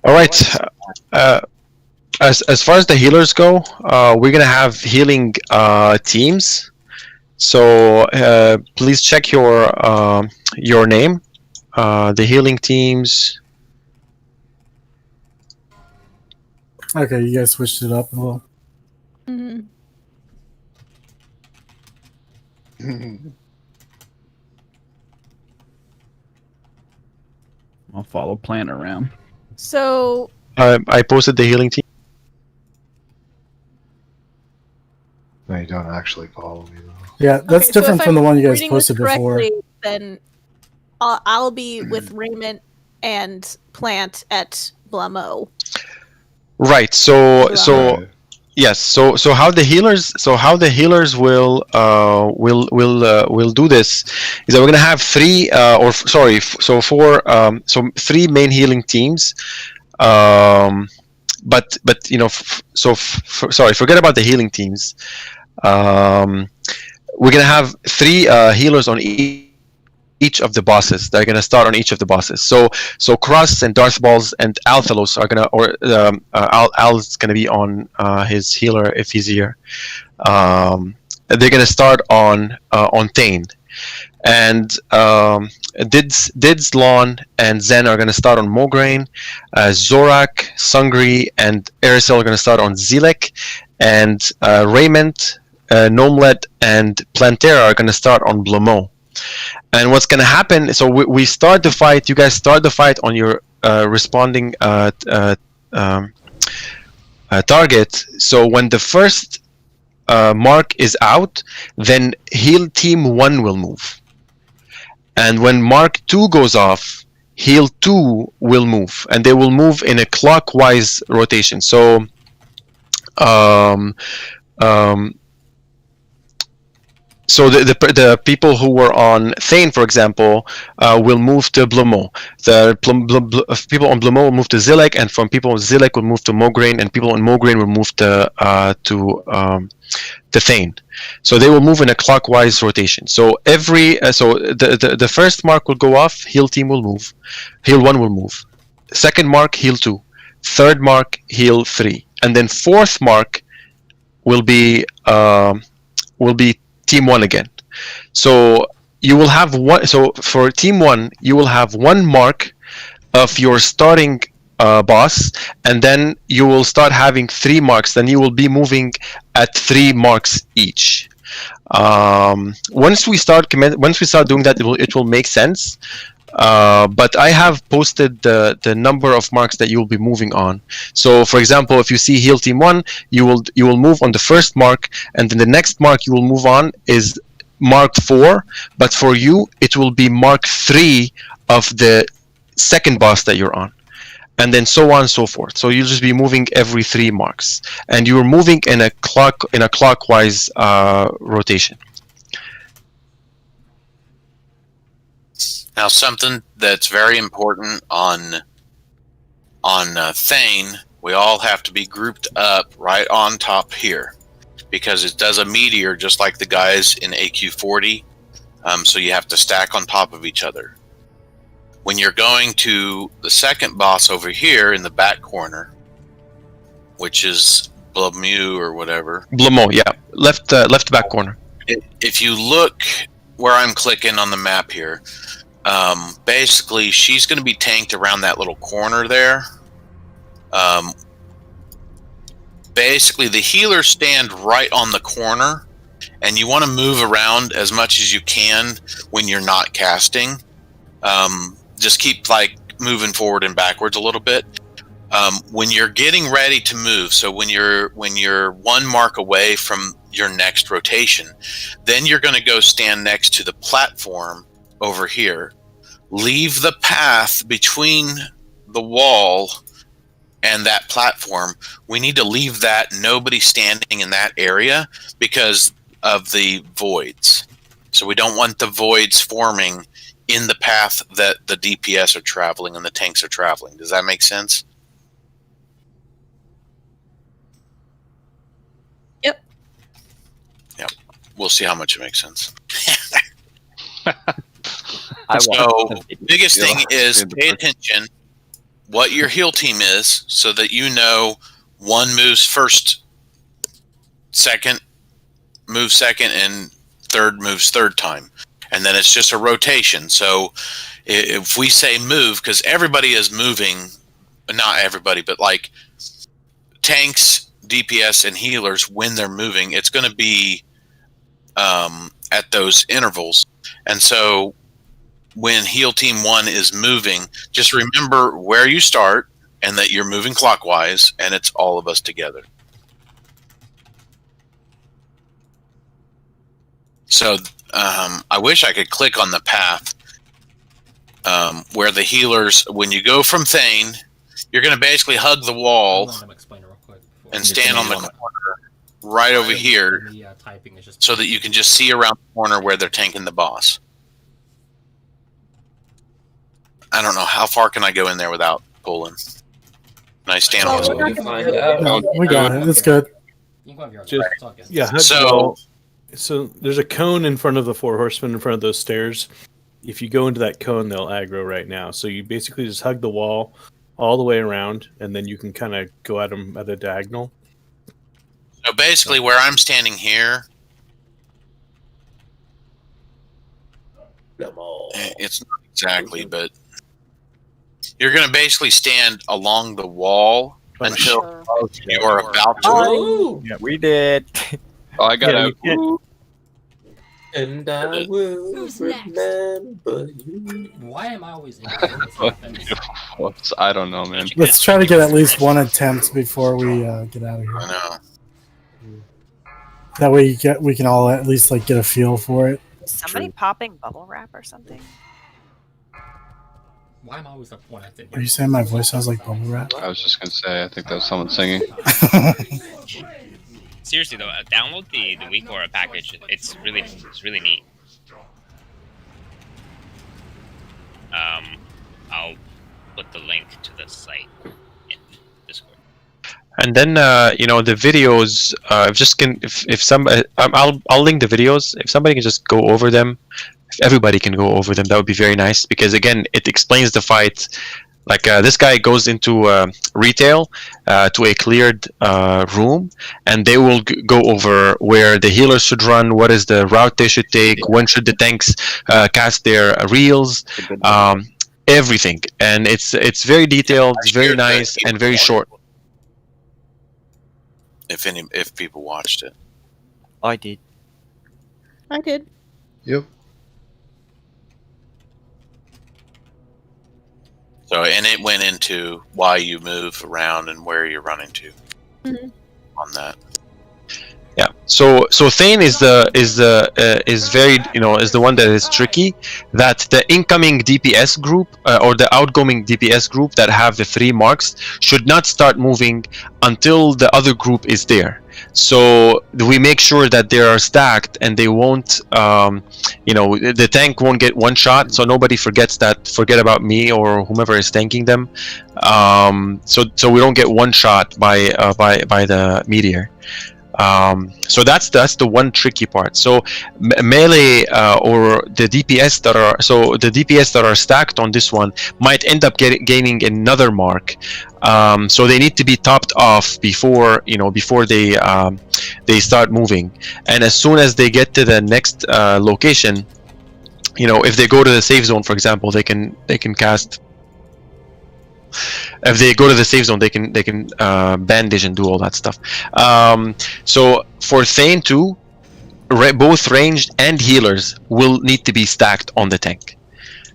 All right. As far as the healers go, we're gonna have healing teams. So please check your name. The healing teams. Okay, you guys switched it up a little. Mm-hmm. I'll follow Plant around. So I posted the healing team. No, you don't actually follow me though. Yeah, that's Okay, so different if from the I'm one you guys reading this posted before. correctly, then I'll be with Raymond and Plant at Blamo. Right. So yes. So how the healers will do this is that we're gonna have three three main healing teams. But you know, forget about the healing teams. We're gonna have three healers on each of the bosses. They're gonna start on each of the bosses. So Cross and Darth Balls and Althalos are gonna, or Al's gonna be on his healer if he's here. They're gonna start on Thane, and Dids, Lon, and Zen are gonna start on Mograine. Zorak, Sungri, and Erisel are gonna start on Zilek, and Raymond, Nomlet, and Plantera are gonna start on Blamo. And what's going to happen, so we start the fight, you guys start the fight on your responding target. So when the first mark is out, then heal team 1 will move. And when mark 2 goes off, heal 2 will move. And they will move in a clockwise rotation. So so the people who were on Thane, for example, will move to Blamo. The people on Blamo will move to Zilek, and from people on Zilek will move to Mograine, and people on Mograine will move to Thane. So they will move in a clockwise rotation. So the first mark will go off, heal team will move, heal 1 will move. Second mark, heal 2. Third mark, heal 3, and then fourth mark will be team 1 again. So you will have one. So for team 1, you will have 1 mark of your starting boss, and then you will start having 3 marks. Then you will be moving at 3 marks each. Once we start doing that, it will make sense. But I have posted the number of marks that you will be moving on. So, for example, if you see heal team 1, you will move on the first mark, and then the next mark you will move on is mark 4. But for you, it will be mark 3 of the second boss that you're on, and then so on and so forth. So you'll just be moving every 3 marks, and you're moving in a clockwise rotation. Now, something that's very important on Thane, we all have to be grouped up right on top here, because it does a meteor just like the guys in AQ40. So you have to stack on top of each other. When you're going to the second boss over here in the back corner, which is Blamo or whatever. Blamo, yeah, left back corner. If you look where I'm clicking on the map here. Basically, she's going to be tanked around that little corner there. Basically, the healers stand right on the corner, and you want to move around as much as you can when you're not casting. Just keep moving forward and backwards a little bit. When you're getting ready to move, so when you're 1 mark away from your next rotation, then you're going to go stand next to the platform over here. Leave the path between the wall and that platform. We need to leave that nobody standing in that area because of the voids. So we don't want the voids forming in the path that the DPS are traveling and the tanks are traveling. Does that make sense? Yep. Yep. We'll see how much it makes sense. So, biggest thing is pay attention what your heal team is, so that you know 1 moves first, second moves second, and third moves third time. And then it's just a rotation. So if we say move, because everybody is moving, not everybody, but tanks, DPS, and healers, when they're moving, it's going to be at those intervals. And so when heal team 1 is moving, just remember where you start and that you're moving clockwise, and it's all of us together. So I wish I could click on the path where the healers, when you go from Thane, you're going to basically hug the wall and stand on the corner right over here so that you can just see around the corner where they're tanking the boss. I don't know. How far can I go in there without pulling? Can I stand on the wall? No, we got it. It's good. So there's a cone in front of the 4 horsemen in front of those stairs. If you go into that cone, they'll aggro right now. So you basically just hug the wall all the way around, and then you can kind of go at them at a diagonal. So basically, where I'm standing here, it's not exactly, but you're going to basically stand along the wall until you are about to. Yeah, we did. Oh, I got out. And I will remember you. Why am I always in I don't know, man. Let's try to get at least one attempt before we get out of here. I know. That way we can all at least like get a feel for it. Is somebody popping bubble wrap or something? Why am I always the one at the Are you saying my voice sounds like bubble wrap? I was just gonna say, I think that was someone singing. Seriously though, download the WeakAura package. It's really neat. I'll put the link to the site in Discord. And then the videos. I'll link the videos. If somebody can just go over them, if everybody can go over them, that would be very nice. Because again, it explains the fight. Like this guy goes into retail to a cleared room, and they will go over where the healers should run, what is the route they should take, when should the tanks cast their reels, everything. And it's very detailed, it's very nice, and very short. If people watched it, I did. I did. Yep. So, and it went into why you move around and where you're running to on that. Yeah. So Thane is very is the one that is tricky. That the incoming DPS group or the outgoing DPS group that have the 3 marks should not start moving until the other group is there. So we make sure that they are stacked and they won't, the tank won't get one shot. So nobody forget about me or whomever is tanking them. So we don't get one shot by the meteor. So that's the one tricky part. So melee or the DPS that are stacked on this one might end up gaining another mark. So they need to be topped off before they start moving. And as soon as they get to the next location, if they go to the safe zone, for example, they can cast. If they go to the safe zone, they can bandage and do all that stuff. So for Thane 2, both ranged and healers will need to be stacked on the tank.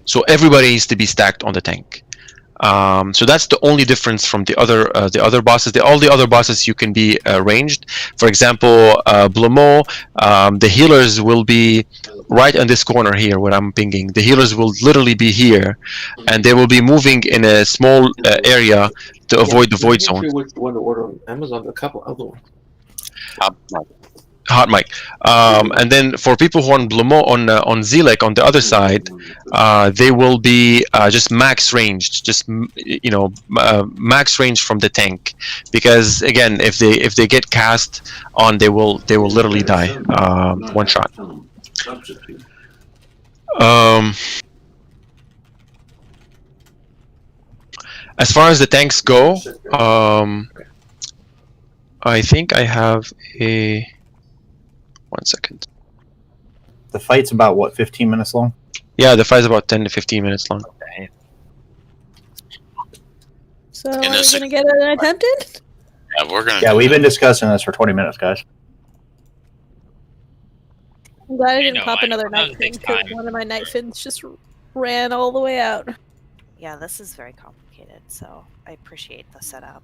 So everybody needs to be stacked on the tank. So that's the only difference from the other bosses. All the other bosses you can be ranged. For example, Blomo, the healers will be right on this corner here where I'm pinging. The healers will literally be here, and they will be moving in a small area to avoid the void zone. Which one to order on Amazon? A couple other ones. Hot mic. And then for people who are on Blomo on Zelek on the other side, they will be just max ranged, max range from the tank, because again, if they get cast on, they will literally die one shot. As far as the tanks go, I think I have a. 1 second. The fight's about what, 15 minutes long? Yeah, the fight's about 10 to 15 minutes long. Okay. So are we gonna get it attempted? Yeah, we're gonna. Yeah, we've been discussing this for 20 minutes, guys. I'm glad I didn't pop another night fin because one of my night fins just ran all the way out. Yeah, this is very complicated, so I appreciate the setup.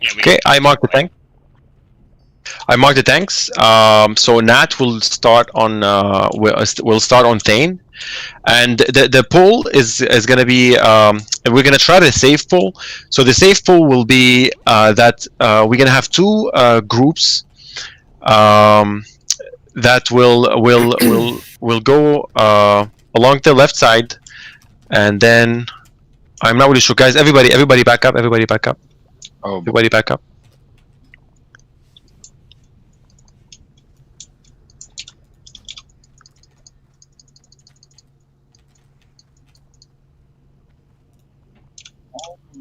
Okay, I marked the tank. I marked the tanks. So Nat will start on will start on Thane, and the pull is gonna be we're gonna try the safe pull. So the safe pull will be that we're gonna have two groups that will go along the left side, and then I'm not really sure, guys. Everybody back up. Everybody back up. Oh, everybody back up.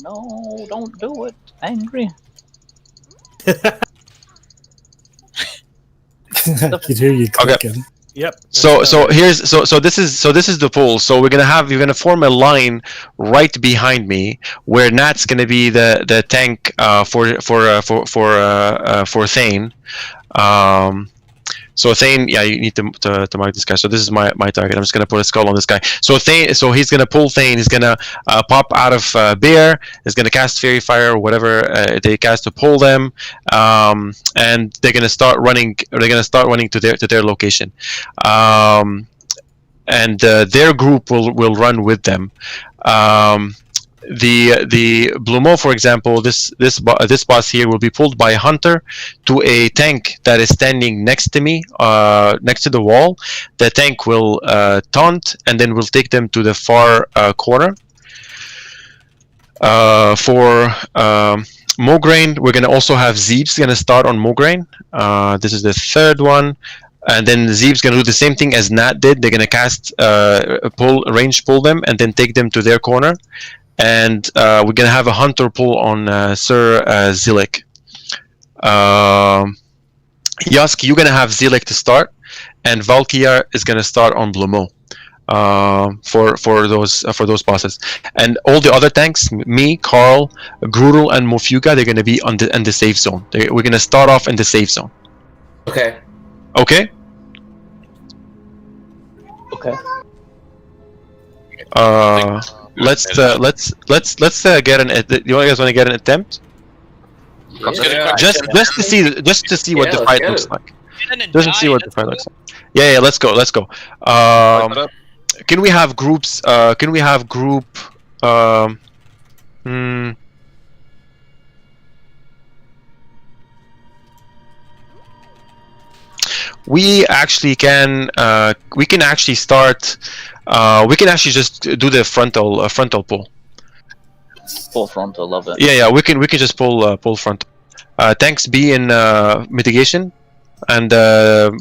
No, don't do it. Angry. You hear you clicking. Yep. So this is the pool. So you're gonna form a line right behind me where Nat's gonna be the tank for Thane. So Thane, yeah, you need to mark this guy. So this is my target. I'm just gonna put a skull on this guy. So Thane, so he's gonna pull Thane. He's gonna pop out of Bear. He's gonna cast Fairy Fire or whatever they cast to pull them, and they're gonna start running. They're gonna start running to their location, and their group will run with them. The Blumo, for example, this boss here will be pulled by a hunter to a tank that is standing next to me, next to the wall. The tank will taunt, and then we'll take them to the far corner. For Mograine, we're gonna also have Zeeb's gonna start on Mograine. This is the third one. And then Zeeb's gonna do the same thing as Nat did. They're gonna cast pull them, and then take them to their corner. And we're gonna have a hunter pull on Sir Zilek. Yask, you're gonna have Zilek to start, and Valkyr is gonna start on Blumo for those bosses. And all the other tanks, me, Carl, Grudel, and Mofuga, they're gonna be in the safe zone. We're gonna start off in the safe zone. Okay. Okay. Okay. Let's get an. You guys want to get an attempt? Just to see what the fight looks like. Just to see what the fight looks like. Yeah. Let's go. Can we have groups? Can we have group? We actually can. We can actually start. We can actually just do the frontal pull. Full frontal, love it. Yeah. We can just pull frontal. Tanks be in mitigation, and the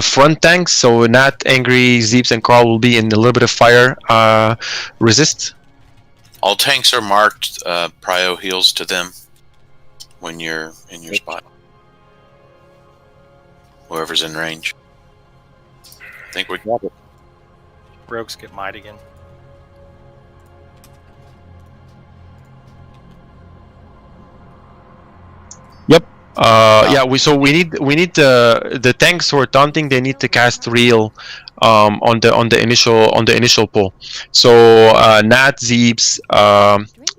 front tanks. So Nat, Angry, Zeeps, and Carl will be in a little bit of fire resist. All tanks are marked. Prio heals to them when you're in your spot. Whoever's in range. I think we got it. Rogues get might again. Yep. Yeah. We need the tanks who are taunting. They need to cast real on the initial pull. So Nat, Zeebs,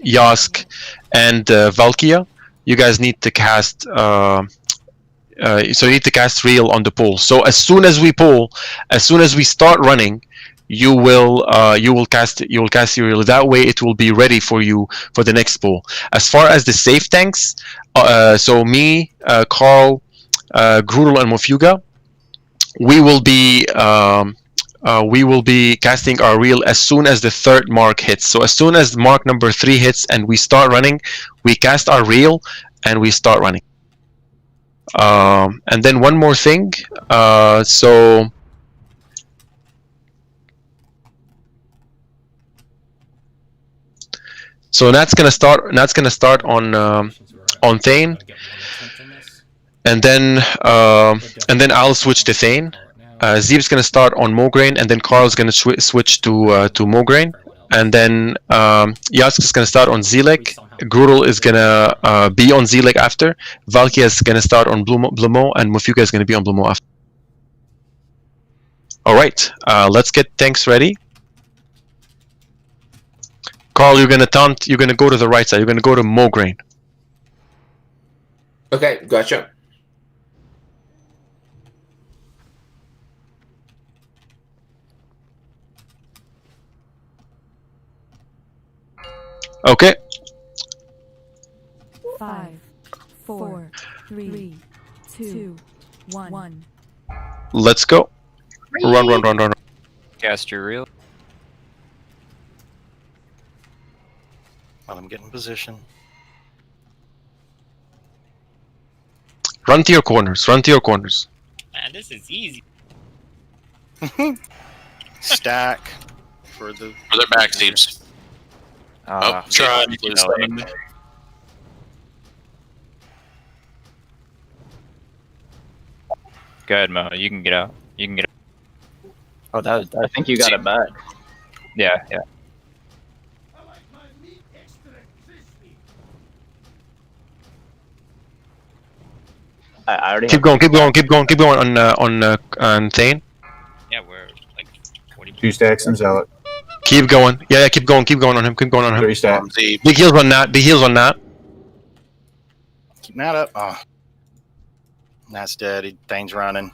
Yask, and Valkyr, you guys need to cast. So you need to cast real on the pull. So as soon as we pull, as soon as we start running, you will cast your real. That way it will be ready for you for the next pull. As far as the safe tanks, so me, Carl, Grudel, and Mofuga, we will be casting our reel as soon as the third mark hits. So as soon as mark number 3 hits and we start running, we cast our reel and we start running. And then one more thing. So Nat's gonna start on Thane, and then I'll switch to Thane. Zeeb's gonna start on Mograine, and then Carl's gonna switch to Mograine, and then Yask is gonna start on Zilek. Grudel is gonna be on Zilek after. Valkyr is gonna start on Blumo, and Mofuga is gonna be on Blumo after. All right, let's get tanks ready. Carl, you're gonna taunt. You're gonna go to the right side. You're gonna go to Mograine. Okay, gotcha. Okay. 5, 4, 3, 2, 1. Let's go. Run. Cast your reel. While I'm getting position. Run to your corners. Man, this is easy. Stack for the their back seems. Try. Go ahead, Mo. You can get out. You can get out. Oh, that I think you got it back. Yeah. I already Keep going on Thane. Yeah, we're like 40. 2 stacks and zealot. Keep going. Yeah, keep going on him. 3 stacks. Big heals on that. keep that up. Oh, that's dead. Thing's running.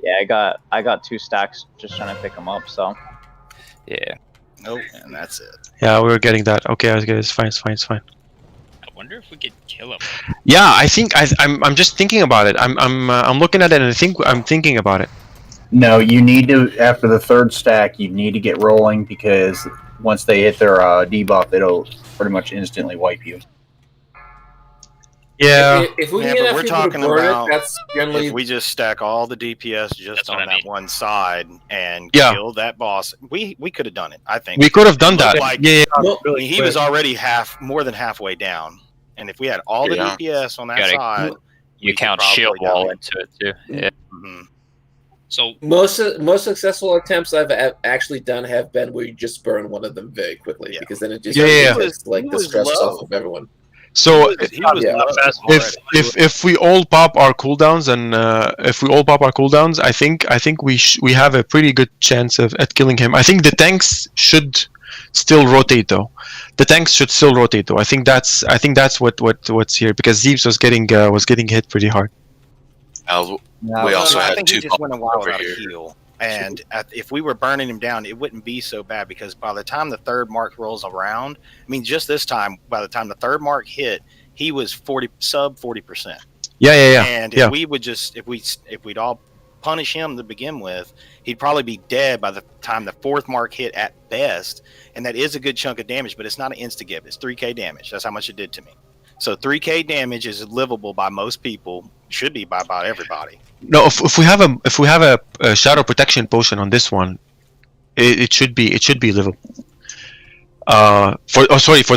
Yeah, I got 2 stacks just trying to pick them up. So yeah. Nope, and that's it. Yeah, we were getting that. Okay, I was getting. It's fine. I wonder if we could kill him. Yeah, I think I'm just thinking about it. I'm looking at it and I'm thinking about it. No, you need to, after the 3rd stack, you need to get rolling because once they hit their debuff, it'll pretty much instantly wipe you. Yeah. If we Yeah, get but enough we're people to talking burn about it, that's generally if we just stack all the DPS just on that one side and Yeah. kill that boss. We could have done it. I think We could have done that. Like, Yeah. he was already more than halfway down, and if we had all the DPS on that side, you count shield wall into it too. Yeah. Mm-hmm. So most successful attempts I've actually done have been where you just burn one of them very quickly because then it just takes like the stress off of everyone. So He if we all pop our cooldowns I think we have a pretty good chance at killing him. I think the tanks should still rotate though. I think that's what's here because Zeebs was getting hit pretty hard. We also I had think 2 he just went a while over without a here. heal. And if we were burning him down, it wouldn't be so bad because by the time the 3rd mark rolls around, I mean, just this time, by the time the 3rd mark hit, he was sub 40%. Yeah. And if we would just, if we'd all punish him to begin with, he'd probably be dead by the time the 4th mark hit at best. And that is a good chunk of damage, but it's not an insta-give. It's 3k damage. That's how much it did to me. So 3k damage is livable by most people. Should be by about everybody. No, if we have a shadow protection potion on this one, it should be livable. For